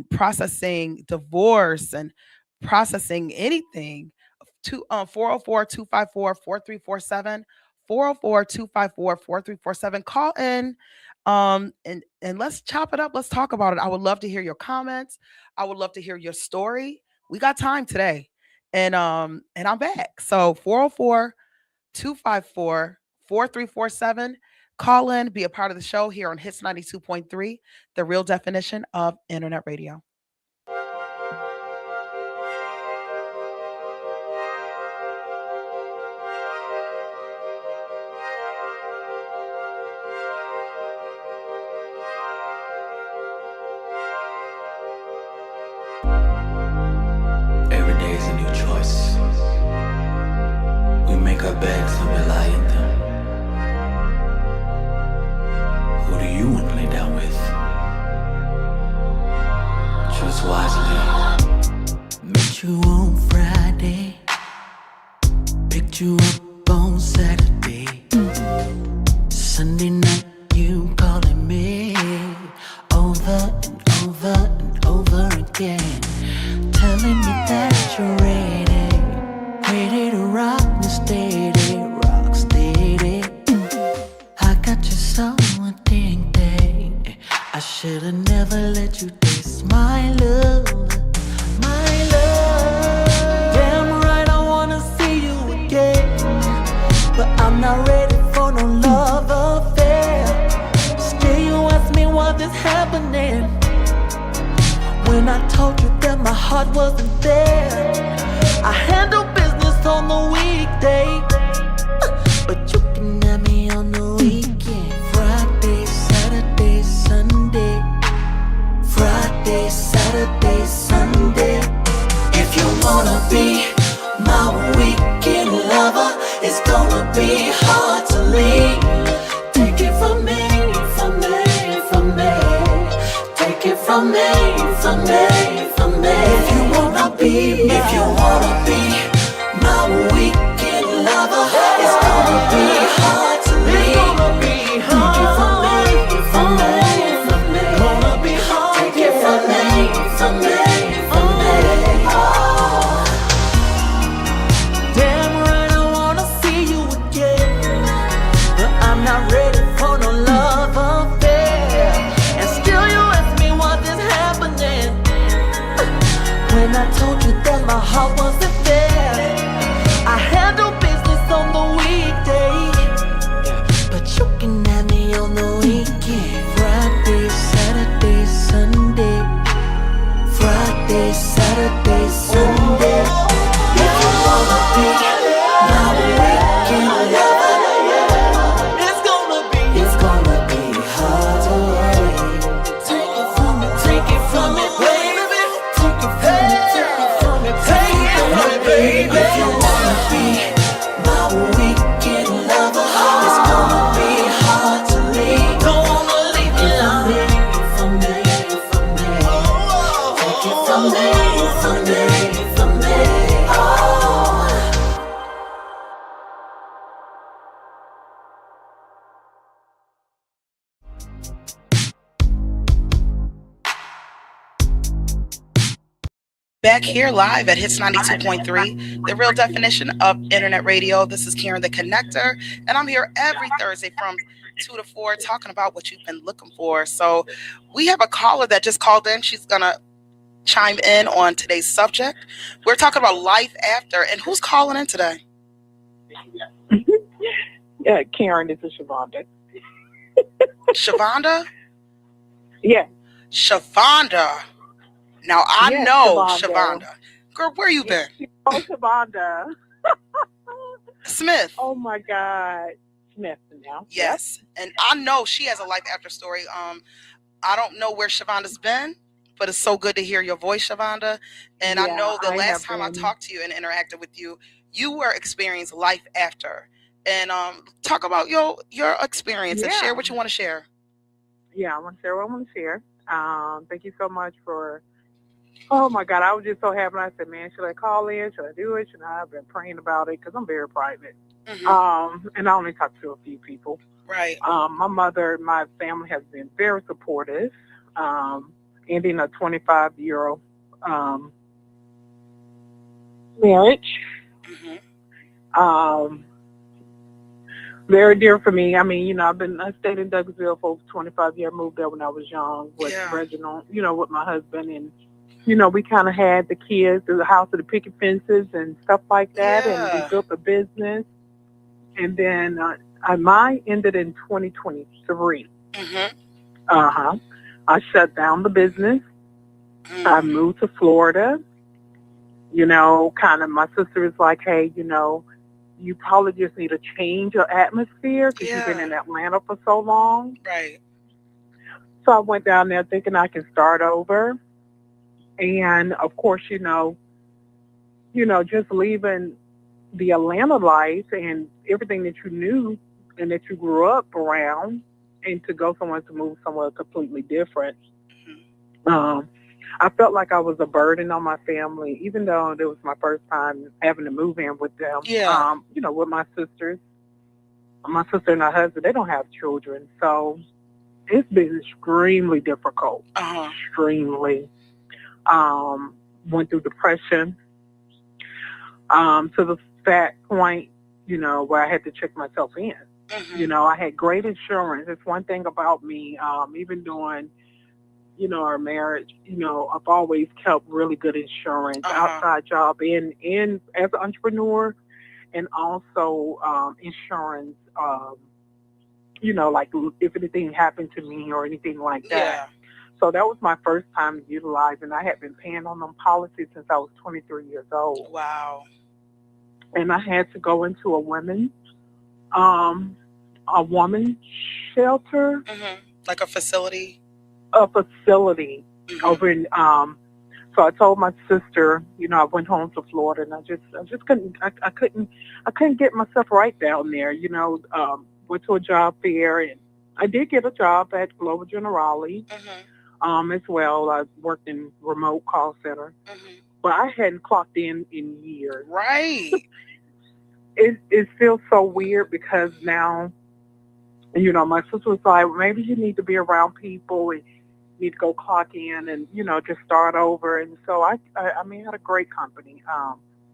processing divorce and processing anything. 404-254-4347, 404-254-4347. Call in, and let's chop it up. Let's talk about it. I would love to hear your comments. I would love to hear your story. We got time today, and I'm back. So 404-254-4347. Call in, be a part of the show here on Hits 92.3, the real definition of internet radio. Every day is a new choice. We make our beds and we lie in them. Who do you want to lay down with? Choose wisely. Met you on Friday, picked you up on Saturday. Sunday night you calling me over and over and over again, telling me that you're ready to rock me steady, rock steady. I got you so addicted, I should've never let you taste my love, my love. Damn right I wanna see you again, but I'm not ready for no love affair. Still you ask me what is happening, when I told you that my heart wasn't there. I handle business on the weekday, but you can have me on the weekend. Friday, Saturday, Sunday. Friday, Saturday, Sunday. If you wanna be my weekend lover, it's gonna be hard to leave. Take it from me, from me, from me. Take it from me, from me, from me. If you wanna be my weekend lover, it's gonna be hard to leave. Take it from me, from me, from me. Gonna be hard. Take it from me, from me, from me. Damn right I wanna see you again, but I'm not ready for no love affair. And still you ask me what is happening, when I told you that my heart Back here live at Hits 92.3, the real definition of internet radio. This is Karen the Connector, and I'm here every Thursday from 2 to 4 talking about what you've been looking for. So we have a caller that just called in. She's going to chime in on today's subject. We're talking about life after, and who's calling in today? Yeah, Karen, this is Shavonda. Shavonda? Yeah. Shavonda. Now, I Yes, know Shavonda. Shavonda. Girl, where you been? Oh, Shavonda. Smith. Oh, my God. Smith now. Yes. And I know she has a life after story. I don't know where Shavonda's been, but it's so good to hear your voice, Shavonda. And I Yeah, know the I last have time I been. talked to you and interacted with you, you were experiencing life after. And talk about your experience and Yeah. share what you want to share. Yeah, I want to share what I want to share. Thank you so much for, oh, my God. I was just so happy. I said, man, should I call in? Should I do it? Should I? I've been praying about it because I'm very private. Mm-hmm. And I only talk to a few people. Right. My mother, my family has been very supportive, ending a 25-year marriage. Mm-hmm. Very dear for me. I mean, I stayed in Douglasville for over 25 years. Moved there when I was young with Reginald, with my husband. And, we kind of had the kids, the house of the picket fences and stuff like that. Yeah. And we built a business. And then mine ended in 2023. Mm-hmm. I shut down the business. Mm-hmm. I moved to Florida. Kind of my sister was like, hey, you probably just need a change of atmosphere because you've been in Atlanta for so long. Right. So I went down there thinking I can start over. And, of course, just leaving the Atlanta life and everything that you knew and that you grew up around and to go somewhere to move somewhere completely different. Mm-hmm. I felt like I was a burden on my family, even though it was my first time having to move in with them. Yeah. With my sisters. My sister and her husband, they don't have children. So it's been extremely difficult. Extremely. Went through depression. To the fat point, where I had to check myself in. Mm-hmm. I had great insurance. It's one thing about me, even during our marriage, I've always kept really good insurance, outside job in as an entrepreneur, and also insurance, like if anything happened to me or anything like that. Yeah. So that was my first time utilizing. I had been paying on them policies since I was 23 years old. Wow. And I had to go into a women's shelter. Mm-hmm. Like a facility? A facility over in so I told my sister, I went home to Florida and I just couldn't get myself right down there, went to a job fair and I did get a job at Global Generali as well. I worked in remote call center. But I hadn't clocked in years. Right. It feels so weird because now my sister was like, maybe you need to be around people and need to go clock in and, just start over. And so I had a great company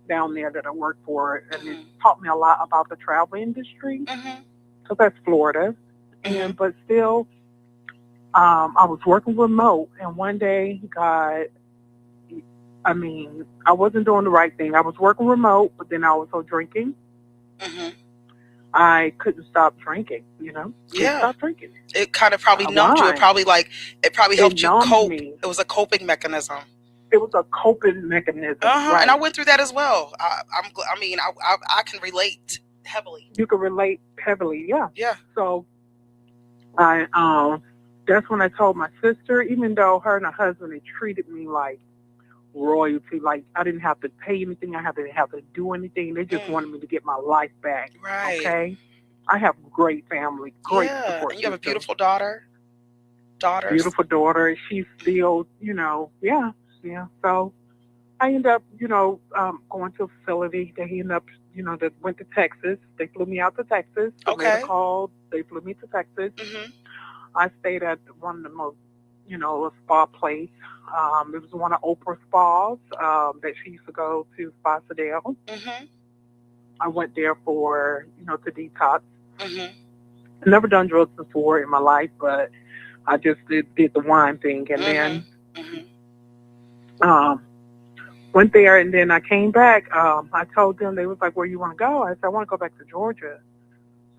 down there that I worked for. And it taught me a lot about the travel industry. So that's Florida. But still, I was working remote. And one day, I wasn't doing the right thing. I was working remote, but then I was also drinking. I couldn't stop drinking, Couldn't stop drinking. It kind of probably numbed you. It probably helped you cope. It was a coping mechanism. It was a coping mechanism. Right. And I went through that as well. I can relate heavily. You can relate heavily, yeah. Yeah. So that's when I told my sister, even though her and her husband had treated me like royalty, like I didn't have to pay anything, I didn't have to do anything. They just wanted me to get my life back. Right. Okay. I have a great family, great support. And you have a beautiful daughter. Beautiful daughter. She's still, yeah. So I ended up, going to a facility. They ended up, that went to Texas. They flew me out to Texas. I made a call. They flew me to Texas. I stayed at one of the most a spa place. It was one of Oprah's spas that she used to go to, Spa Sedale. Mm-hmm. I went there for, to detox. Mm-hmm. I've never done drugs before in my life, but I just did the wine thing. And then went there, and then I came back. I told them, they was like, where you want to go? I said, I want to go back to Georgia.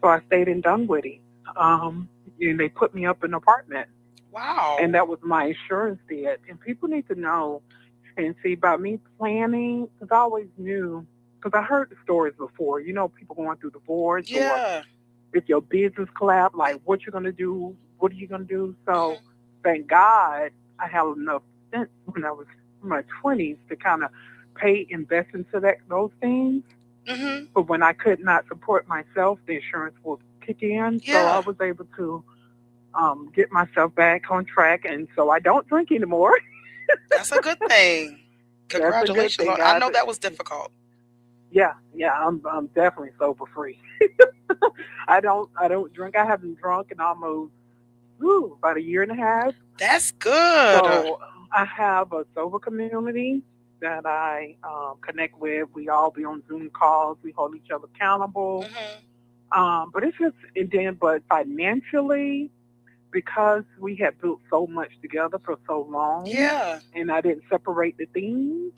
So I stayed in Dunwoody. And they put me up in an apartment. Wow. And that was my insurance bid. And people need to know and see about me planning, because I always knew, because I heard the stories before, people going through divorce, or if your business collapse, like what you're going to do, what are you going to do? So thank God I had enough sense when I was in my 20s to kind of invest into those things. Mm-hmm. But when I could not support myself, the insurance would kick in. Yeah. So I was able to get myself back on track, and so I don't drink anymore. That's a good thing. Congratulations. Good thing, I know that was difficult. Yeah, I'm definitely sober free. I don't drink. I haven't drunk in almost about a year and a half. That's good. So I have a sober community that I connect with. We all be on Zoom calls. We hold each other accountable. Mm-hmm. But it's just, but financially, because we had built so much together for so long, and I didn't separate the things,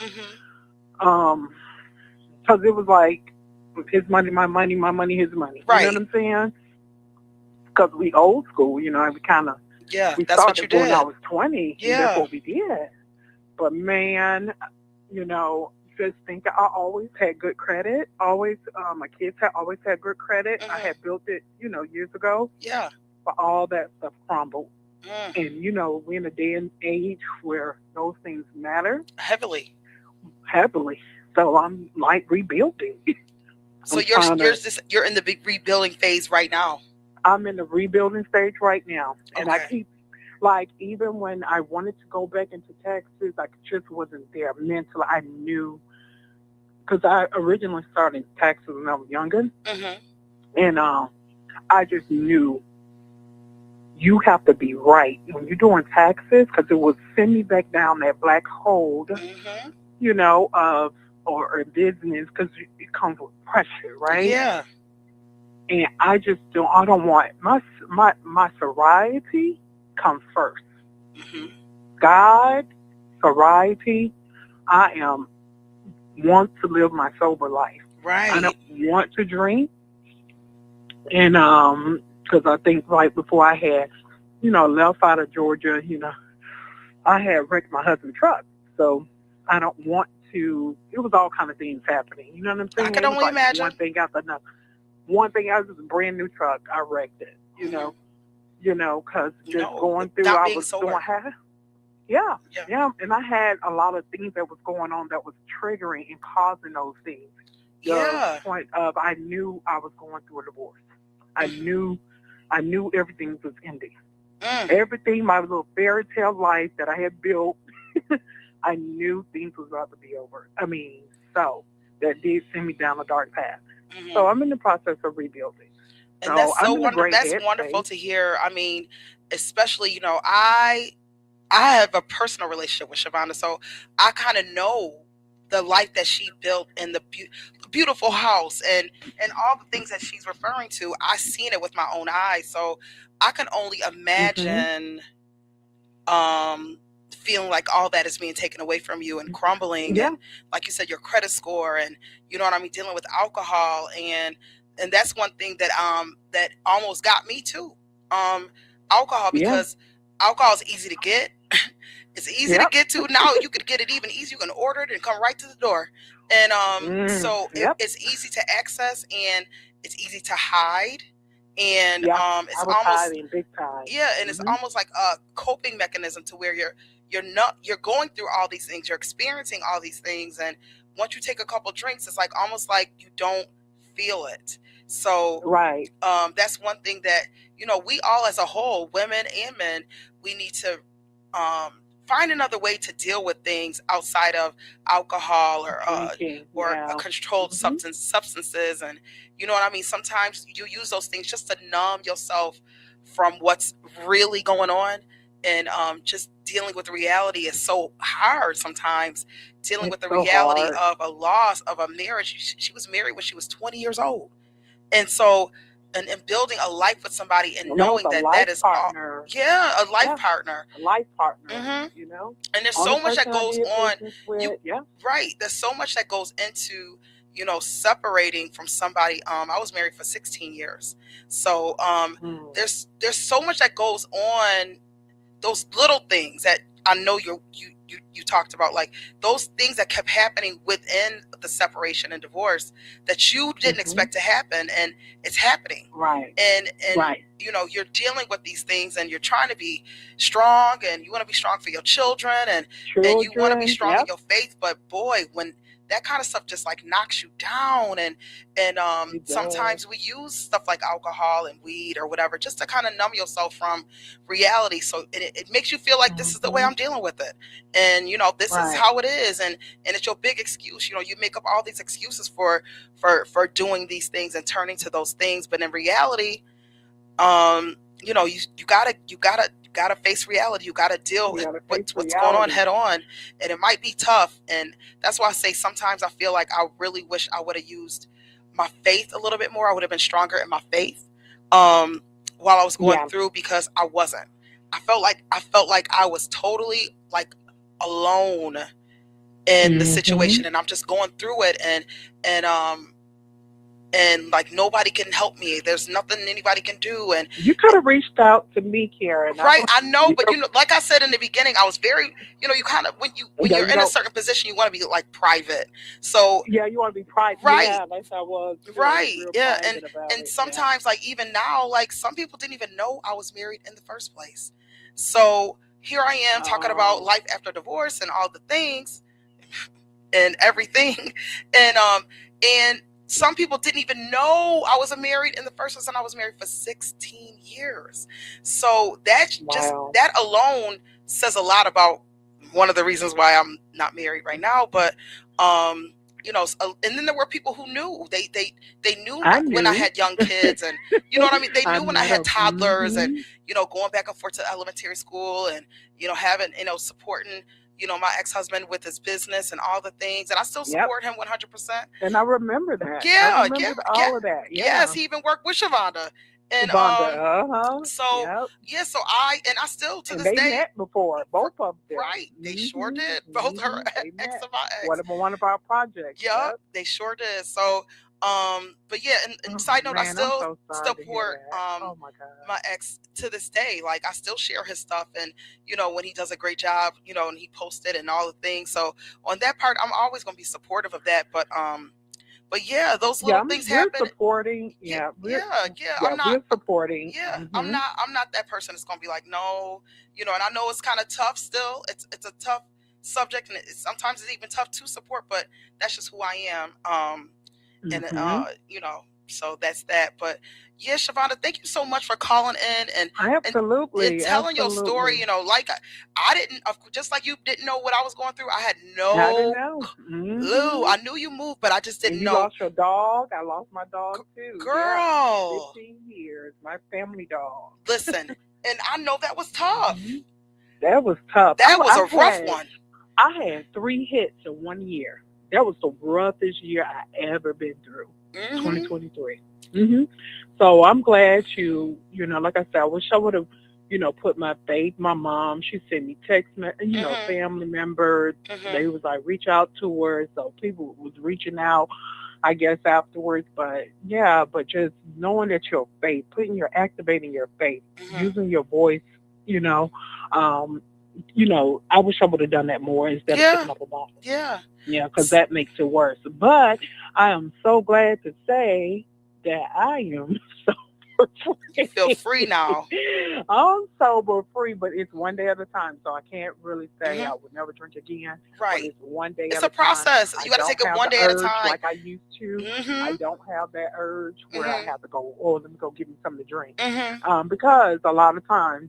because it was like his money, my money, my money, his money. Right. You know what I'm saying? Because we old school, we kind of we that's started what you did. when I was 20. Yeah, and that's what we did. But man, just think I always had good credit. Always, my kids always had good credit. I had built it, years ago. Yeah. But all that stuff crumbled. And, we're in a day and age where those things matter. Heavily. So I'm like rebuilding. So you're in the big rebuilding phase right now. I'm in the rebuilding stage right now. And I keep, even when I wanted to go back into Texas, I just wasn't there mentally. I knew, because I originally started in Texas when I was younger. And I just knew you have to be right when you're doing taxes, because it will send me back down that black hole, or business, because it comes with pressure, right? Yeah. And I don't want my sobriety comes first. God, sobriety, I want to live my sober life. Right. I don't want to drink. And because I think right before I had, left out of Georgia, I had wrecked my husband's truck. So I don't want to, it was all kind of things happening. You know what I'm saying? I can only imagine. One thing after another. One thing, I was a brand new truck. I wrecked it, because going through, I was doing and I had a lot of things that was going on that was triggering and causing those things. The point of, I knew I was going through a divorce. I knew everything was ending. Everything, my little fairy tale life that I had built, I knew things was about to be over. So that did send me down a dark path. So I'm in the process of rebuilding. And that's so wonderful. That's wonderful to hear. Especially, I have a personal relationship with Shavonda, so I kind of know the life that she built in the beautiful house and all the things that she's referring to. I seen it with my own eyes, so I can only imagine feeling like all that is being taken away from you and crumbling. And like you said, your credit score, and dealing with alcohol, and that's one thing that that almost got me too. Alcohol, because alcohol is easy to get. It's easy to get to now. You could get it even easier. You can order it and come right to the door. And it's easy to access, and it's easy to hide. And it's almost hiding big time. And it's almost like a coping mechanism to where you're going through all these things, you're experiencing all these things, and once you take a couple drinks, it's like almost like you don't feel it. So that's one thing that we all as a whole, women and men, we need to find another way to deal with things outside of alcohol or controlled substances. And sometimes you use those things just to numb yourself from what's really going on. and just dealing with the reality is so hard sometimes. Dealing It's with the so reality hard. of a loss of a marriage. She was married when she was 20 years old, and so and building a life with somebody and And that was knowing a that life that is all, partner. yeah, a life Yeah, partner. a life partner. hmm You know, And there's only so much that person I goes did on. business with. You Yeah. right. There's so much that goes into separating from somebody. I was married for 16 years, so Mm. there's so much that goes on. Those little things that I know you talked about, like those things that kept happening within the separation and divorce that you didn't expect to happen, and it's happening. Right. And Right. you're dealing with these things, and you're trying to be strong, and you want to be strong for your children, and you want to be Children. strong in Yep. your faith. But boy, when that kind of stuff just like knocks you down, and It does. sometimes we use stuff like alcohol and weed or whatever just to kind of numb yourself from reality. So it makes you feel like this is the way Mhm. I'm dealing with it, and this is Right. how it is, and it's your big excuse. You make up all these excuses for doing these things and turning to those things, but in reality, you gotta face reality. You gotta deal You with gotta face what's going on reality. head on, and it might be tough. And that's why I say sometimes I feel like I really wish I would have used my faith a little bit more. I would have been stronger in my faith while I was going Yeah. through, because I wasn't. I felt like I was totally like alone in the situation, Mhm. and I'm just going through it, and like nobody can help me. There's nothing anybody can do, and You could have reached out to me, Karen. right, I know, You but could- like I said in the beginning, I was very, you kind of when Yeah, you're you in a don't- certain position, you want to be like private. So Yeah, you want to be private. right, Yeah, that's how I was. right, Real yeah, private about and it. sometimes like even now, like some people didn't even know I was married in the first place. So here I am talking about life after divorce and all the things and everything, and some people didn't even know I was married in the first place, and I was married for 16 years. So that's just Wow. that alone says a lot about one of the reasons why I'm not married right now. But and then there were people who knew. They knew I when I knew. had young kids, and you know what I mean. They I knew when I met had 'em. toddlers, and Mhm. going back and forth to elementary school, and having supporting my ex-husband with his business and all the things, and I still Yep. support him 100%. And I remember that. I Yeah, remember all of that. Yeah. yes, he even worked with Shavonda, and Vonda. so Yep. yeah, so I still to And this they day, met before, both of them. right? They sure Mhm. did. Both her Mhm. They ex met. and my ex. One of our projects. Yep, Yep. they sure did. So, but yeah, and Oh, side note, I man, I'm still so sorry to hear support that. Oh my God. my ex to this day. Like I still share his stuff, and when he does a great job, and he posted and all the things. So on that part, I'm always gonna be supportive of that. But yeah, those little things we're happen. supporting. Yeah, Yeah, yeah, I'm not. we're supporting. Yeah, Mhm. I'm not that person that's gonna be like, no, and I know it's kind of tough still. It's a tough subject, and sometimes it's even tough to support, but that's just who I am. And Mhm. so that's that. But yeah, Shavonda, thank you so much for calling in and Absolutely. telling your story. Absolutely. Like I didn't, just like you didn't know what I was going through. I had I didn't no know. clue. Mhm. I knew you moved, but I just And didn't you know. lost your dog. I lost my dog too. Yeah. Girl, 15 years. My family dog. listen, and I know that was tough. Mhm. That was tough. That was a rough had- one. I had 3 hits in 1 year. That was the roughest year I ever been through. Mhm. 2023. So I'm glad like I said, I wish I would have, put my faith. My mom, she sent me text, Mhm. family members. Mhm. They was like, reach out to her. So people was reaching out, I guess, afterwards. But yeah, but just knowing that your faith, activating your faith, Mhm. using your voice, I wish I would have done that more instead Yeah. of picking up a bottle. Yeah. Yeah, because that makes it worse. But I am so glad to say that I am sober free. You feel free now. I'm sober free, but it's one day at a time. So I can't really say Mhm. I would never drink again. Right. But it's one day It's at a a time. process. I You gotta don't take it have one the day at a urge time. like I used to. I Mhm. don't have that urge where I Mhm. have to go, oh, let me go get me something to drink. Mhm. Because a lot of times,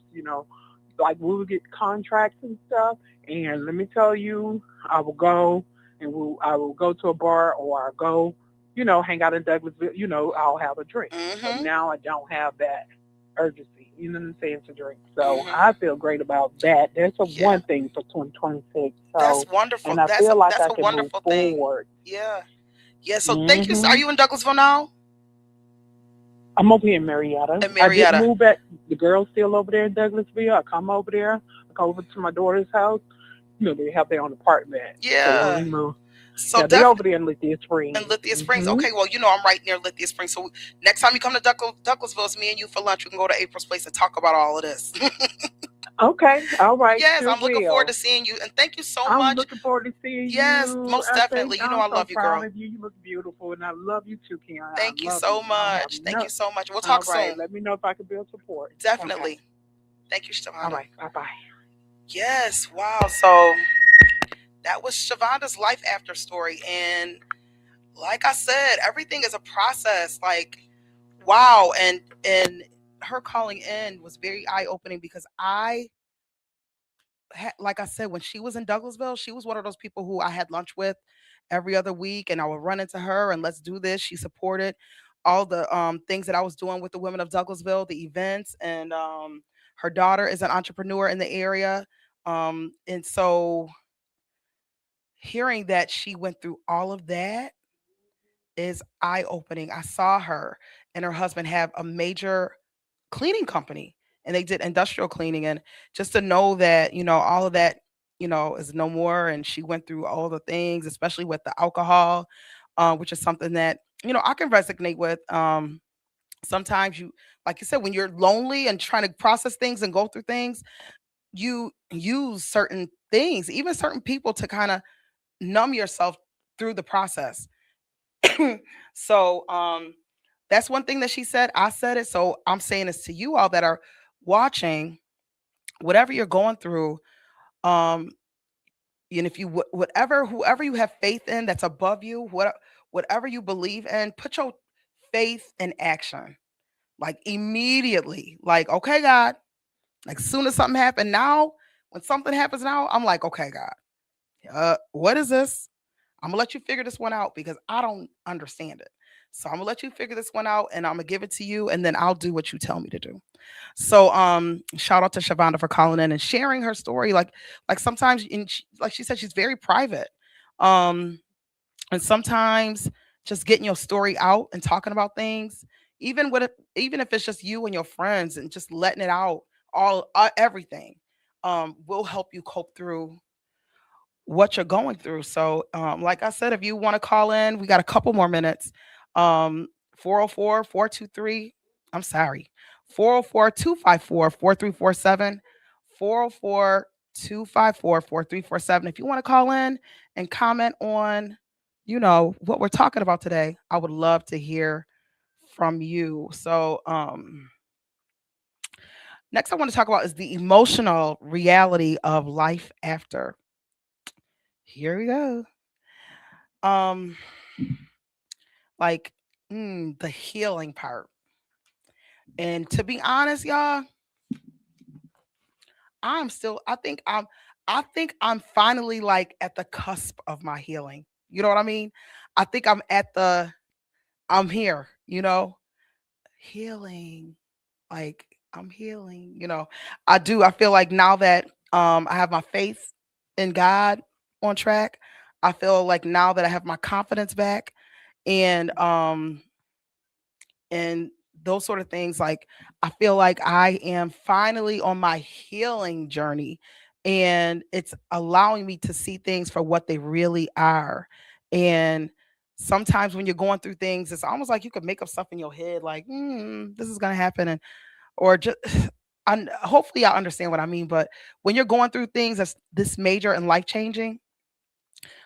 like we would get contracts and stuff, and let me tell you, I will go and I will go to a bar or I'll go, hang out in Douglasville, I'll have a drink. But Mhm. now I don't have that urgency. you know what I'm saying, to drink. So I feel great about that. That's one thing for 2026. So That's wonderful. and I feel like That's I a can move wonderful thing. forward. Yeah. Yeah. So thank you. Are you in Douglasville now? I'm over here in Marietta. I did move back. The girl's still over there in Douglasville. I come over there. I go over to my daughter's house. You know, they have their own apartment. Yeah. So when we move. So yeah, they're over there in Lithia Springs. In Lithia Springs. Okay, well, you know I'm right near Lithia Springs. So next time you come to Douglasville, it's me and you for lunch. We can go to April's place and talk about all of this. Okay, all right. Yes, I'm looking forward to seeing you. And thank you so much. I'm looking forward to seeing you. Yes, most definitely. You know I love you, girl. I'm so proud of you. You look beautiful, and I love you too, Kiana. Thank you so much. Thank you so much. We'll talk soon. Let me know if I can build support. Definitely. Okay. Thank you, Shavonda. All right, bye-bye. Yes, wow. So that was Shavonda's life after story. And like I said, everything is a process. Like, wow. And her calling in was very eye-opening because like I said, when she was in Douglasville, she was one of those people who I had lunch with every other week, and I would run into her and let's do this. She supported all the things that I was doing with the women of Douglasville, the events, and her daughter is an entrepreneur in the area. And so hearing that she went through all of that is eye-opening. I saw her and her husband have a major cleaning company, and they did industrial cleaning. And just to know that, you know, all of that, you know, is no more. And she went through all the things, especially with the alcohol, which is something that, you know, I can resonate with. Sometimes you, like you said, when you're lonely and trying to process things and go through things, you use certain things, even certain people, to kind of numb yourself through the process. So that's one thing that she said. I said it. So I'm saying this to you all that are watching. Whatever you're going through, and if you whoever you have faith in that's above you, whatever you believe in, put your faith in action. Like immediately. Like, okay, God. Like as soon as something happened, now when something happens now, I'm like, okay, God, what is this? I'm gonna let you figure this one out because I don't understand it. So I'm gonna let you figure this one out, and I'm gonna give it to you, and then I'll do what you tell me to do. So shout out to Shavonda for calling in and sharing her story. Like sometimes, like she said, she's very private. And sometimes just getting your story out and talking about things, even if it's just you and your friends, and just letting it out, everything, will help you cope through what you're going through. So like I said, if you want to call in, we got a couple more minutes. 404-423, I'm sorry, 404-254-4347, 404-254-4347. If you want to call in and comment on, you know, what we're talking about today, I would love to hear from you. So next I want to talk about is the emotional reality of life after. Here we go. The healing part. And to be honest, y'all, I think I'm finally like at the cusp of my healing. You know what I mean? I think I'm here, you know, healing. Like I'm healing, you know. I feel like now that I have my faith in God on track, I feel like now that I have my confidence back, and those sort of things, like I feel like I am finally on my healing journey, and it's allowing me to see things for what they really are. And sometimes when you're going through things, it's almost like you could make up stuff in your head, like this is gonna happen, or just hopefully I understand what I mean. But when you're going through things that's this major and life changing,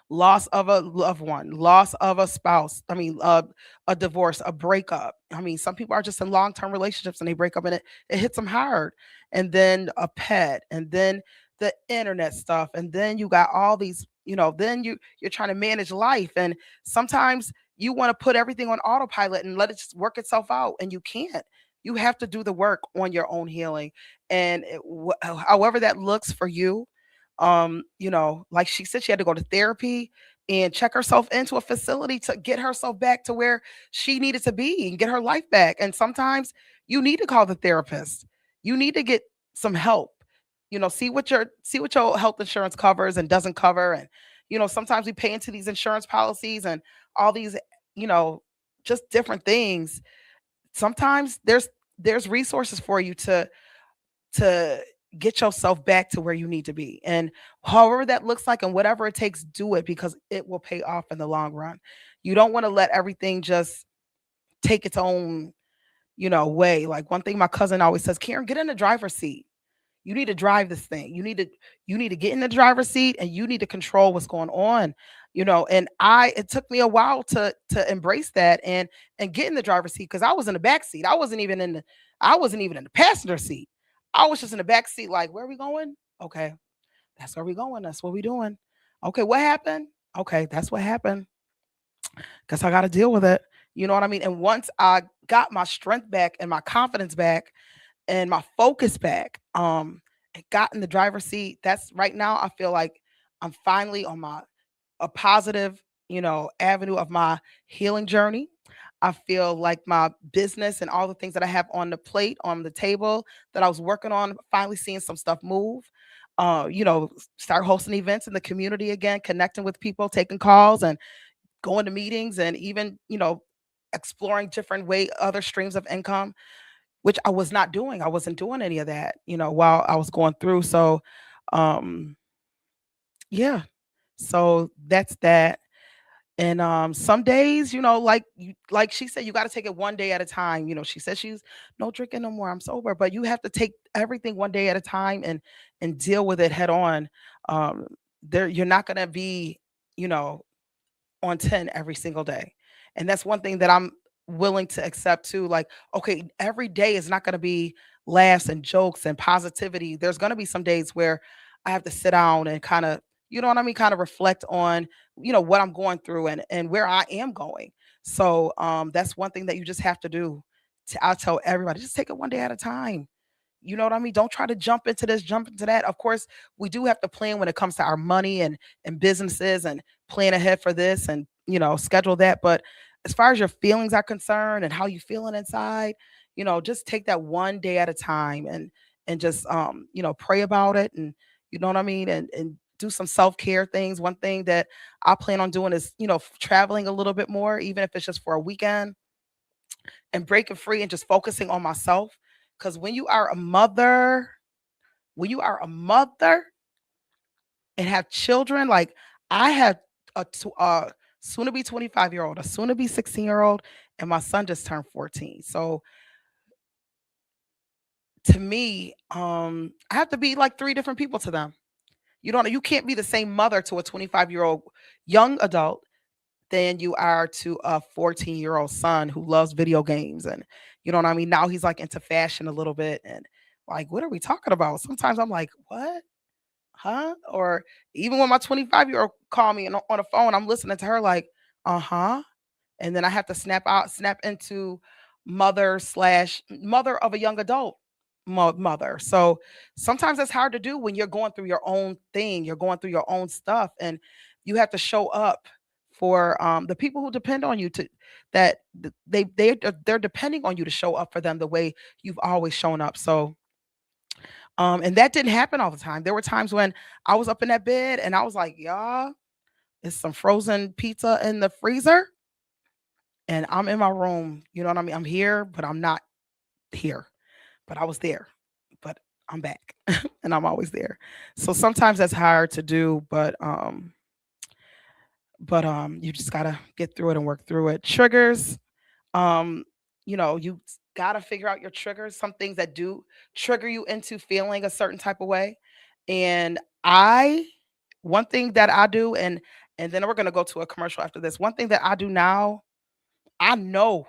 loss of a loved one, loss of a spouse, a divorce, a breakup. I mean, some people are just in long-term relationships and they break up, and it hits them hard. And then a pet, and then the internet stuff, and then you got all these, you know, then you're trying to manage life, and sometimes you want to put everything on autopilot and let it just work itself out, and you can't. You have to do the work on your own healing, and however that looks for you. You know, like she said, she had to go to therapy and check herself into a facility to get herself back to where she needed to be and get her life back. And sometimes you need to call the therapist. you need to get some help. See what your health insurance covers and doesn't cover. And sometimes we pay into these insurance policies and all these, just different things. Sometimes there's resources for you to get yourself back to where you need to be. And however that looks like and whatever it takes, do it, because it will pay off in the long run. You don't want to let everything just take its own, way. Like one thing my cousin always says, Karen, get in the driver's seat. You need to drive this thing. You need to get in the driver's seat, and you need to control what's going on. And it took me a while to embrace that and get in the driver's seat, because I was in the back seat. I wasn't even in the passenger seat. I was just in the back seat, like, where are we going? Okay, that's where we going. That's what we doing. Okay, what happened? Okay, that's what happened. Guess I got to deal with it. You know what I mean? And once I got my strength back and my confidence back and my focus back, and got in the driver's seat, that's right now I feel like I'm finally on a positive, avenue of my healing journey. I feel like my business and all the things that I have on the plate, on the table that I was working on, finally seeing some stuff move. Start hosting events in the community again, connecting with people, taking calls and going to meetings, and even, exploring different other streams of income, which I was not doing. I wasn't doing any of that, while I was going through. So, yeah. So that's that. And some days, like she said, you got to take it one day at a time. She said she's no drinking no more, I'm sober, but you have to take everything one day at a time and deal with it head on. You're not going to be, on 10 every single day. And that's one thing that I'm willing to accept too. Like, okay, every day is not going to be laughs and jokes and positivity. There's going to be some days where I have to sit down and kind of, kind of reflect on, what I'm going through and where I am going. So that's one thing that you just have to do. I'll tell everybody, just take it one day at a time. You know what I mean? Don't try to jump into this, jump into that. Of course, we do have to plan when it comes to our money and businesses, and plan ahead for this and, schedule that. But as far as your feelings are concerned and how you feeling inside, just take that one day at a time and just, pray about it. And you know what I mean? And do some self-care things. One thing that I plan on doing is, traveling a little bit more, even if it's just for a weekend, and breaking free and just focusing on myself. Because when you are a mother and have children, like I have a soon to be 25-year-old, a soon to be 16-year-old, and my son just turned 14. So to me, I have to be like three different people to them. You can't be the same mother to a 25-year-old young adult than you are to a 14-year-old son who loves video games. And you know what I mean? Now he's like into fashion a little bit. And like, what are we talking about? Sometimes I'm like, what? Huh? Or even when my 25-year-old call me on the phone, I'm listening to her like, uh-huh. And then I have to snap into mother of a young adult mother. So sometimes that's hard to do when you're going through your own thing, you're going through your own stuff, and you have to show up for the people who depend on you they're depending on you to show up for them the way you've always shown up. So and that didn't happen all the time. There were times when I was up in that bed and I was like, y'all, there's some frozen pizza in the freezer and I'm in my room. You know what I mean? I'm here, but I'm not here. But I was there. But I'm back and I'm always there. So sometimes that's hard to do, but you just gotta get through it and work through it. Triggers, you gotta figure out your triggers, some things that do trigger you into feeling a certain type of way. And one thing that I do, and then we're gonna go to a commercial after this. One thing that I do now, I know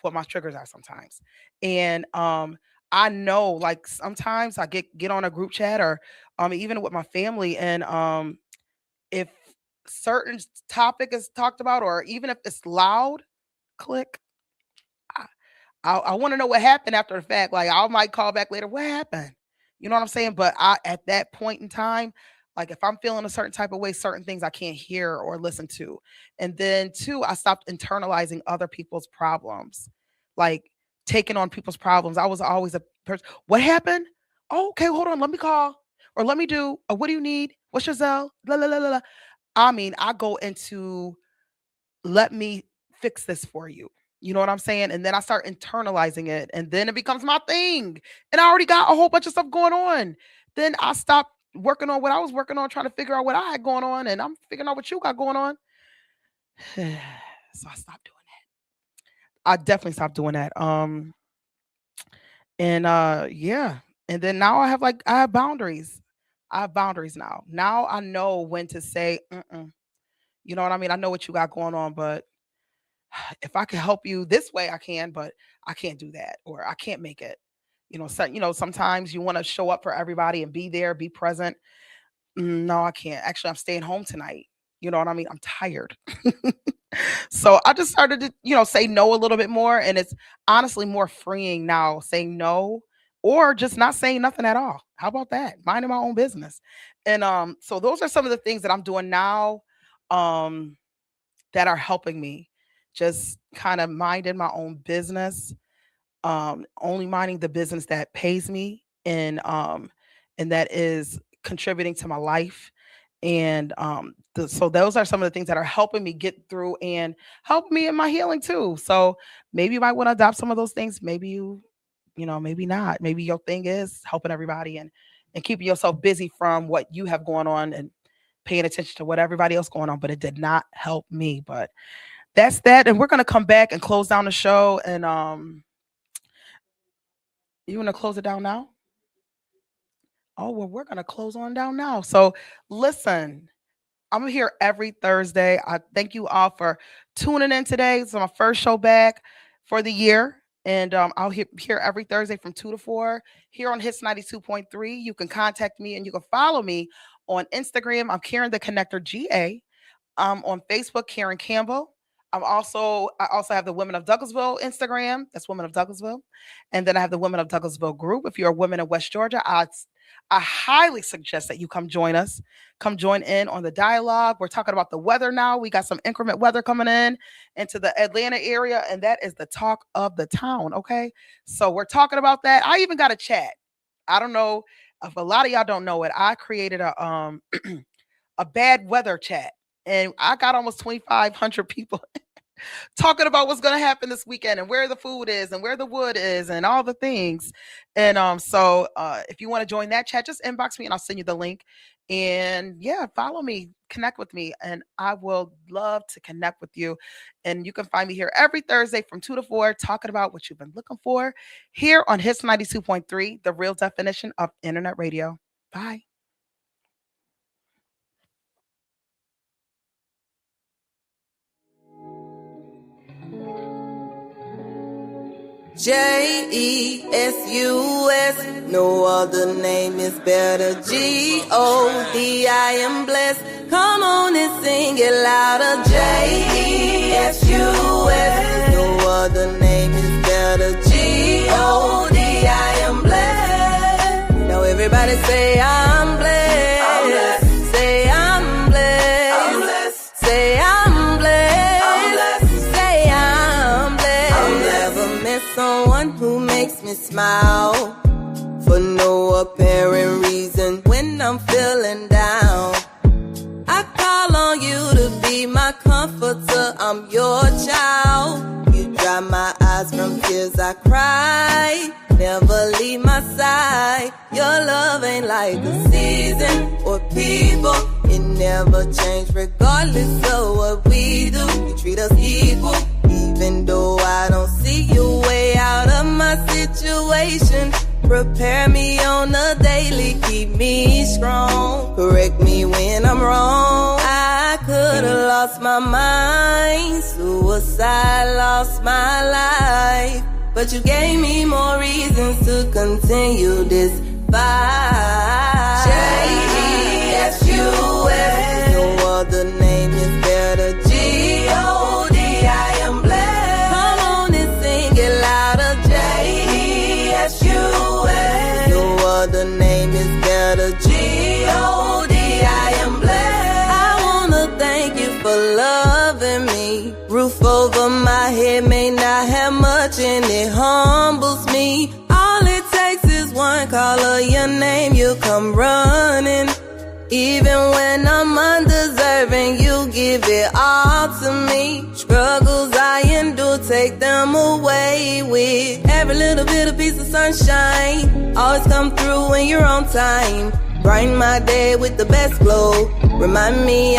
what my triggers are sometimes. And I know, like, sometimes I get on a group chat or even with my family, and if certain topic is talked about, or even if it's loud, click. I want to know what happened after the fact. Like, I might call back later. What happened? You know what I'm saying? But at that point in time, like if I'm feeling a certain type of way, certain things I can't hear or listen to. And then two, I stopped internalizing other people's problems. Like, taking on people's problems. I was always a person. What happened? Oh, okay, hold on. Let me call or let me do. What do you need? What's your Zelle? La, la, la, la, la. I mean, I go into let me fix this for you. You know what I'm saying? And then I start internalizing it, and then it becomes my thing. And I already got a whole bunch of stuff going on. Then I stopped working on what I was working on, trying to figure out what I had going on, and I'm figuring out what you got going on. So I stopped doing that. I definitely stopped doing that. Yeah. And then now I have boundaries. I have boundaries now. Now I know when to say, you know what I mean? I know what you got going on, but if I can help you this way, I can, but I can't do that, or I can't make it. Sometimes you want to show up for everybody and be there, be present. No, I can't. Actually, I'm staying home tonight. You know what I mean? I'm tired. So I just started to, say no a little bit more. And it's honestly more freeing now saying no, or just not saying nothing at all. How about that? Minding my own business. And so those are some of the things that I'm doing now that are helping me. Just kind of minding my own business, only minding the business that pays me and that is contributing to my life. And so those are some of the things that are helping me get through and helping me in my healing too. So maybe you might want to adopt some of those things. Maybe maybe not. Maybe your thing is helping everybody and keeping yourself busy from what you have going on and paying attention to what everybody else going on. But it did not help me. But that's that. And we're going to come back and close down the show. And you want to close it down now? Oh, well, we're going to close on down now. So listen, I'm here every Thursday. I thank you all for tuning in today. It's my first show back for the year. And I'll here every Thursday from 2 to 4 here on Hits 92.3. You can contact me and you can follow me on Instagram. I'm Karen the Connector GA. On Facebook, Karen Campbell. I also have the Women of Douglasville Instagram. That's Women of Douglasville. And then I have the Women of Douglasville group. If you're a woman in West Georgia, I highly suggest that you come join us. Come join in on the dialogue. We're talking about the weather now. We got some increment weather coming in into the Atlanta area, and that is the talk of the town, okay? So we're talking about that. I even got a chat. I don't know if a lot of y'all don't know it. I created a bad weather chat, and I got almost 2,500 people talking about what's going to happen this weekend and where the food is and where the wood is and all the things. And so if you want to join that chat, just inbox me and I'll send you the link. And yeah, follow me, connect with me, and I will love to connect with you. And you can find me here every Thursday from 2 to 4 talking about what you've been looking for here on Hits 92.3, the real definition of internet radio. Bye. J-E-S-U-S, no other name is better. G-O-D, I am blessed. Come on and sing it louder. J-E-S-U-S, no other name is better. G-O-D, I am blessed. Now everybody say I'm blessed. I'm blessed. Say I'm blessed. I'm blessed. Say I'm blessed. Someone who makes me smile for no apparent reason when I'm feeling down. I call on you to be my comforter. I'm your child. You dry my eyes from tears I cry. Never leave my side. Your love ain't like a season or people. It never changed regardless of what we do. You treat us equal. Even though I don't see your way out of my situation, prepare me on a daily, keep me strong, correct me when I'm wrong. I could've lost my mind, suicide, lost my life, but you gave me more reasons to continue this fight. J-E-S-U-S, no other name is better. G-O-D, I am blessed. J-E-S-U-S, no other name is better. G-O-D, I am blessed. I wanna thank you for loving me. Roof over my head may not have much and it humbles me. All it takes is one call of your name, you come running. Even when I'm undeserving, you give it all to me. Struggles I endure, take them away with every little bit of piece of sunshine. Always come through when you're on time. Brighten my day with the best glow. Remind me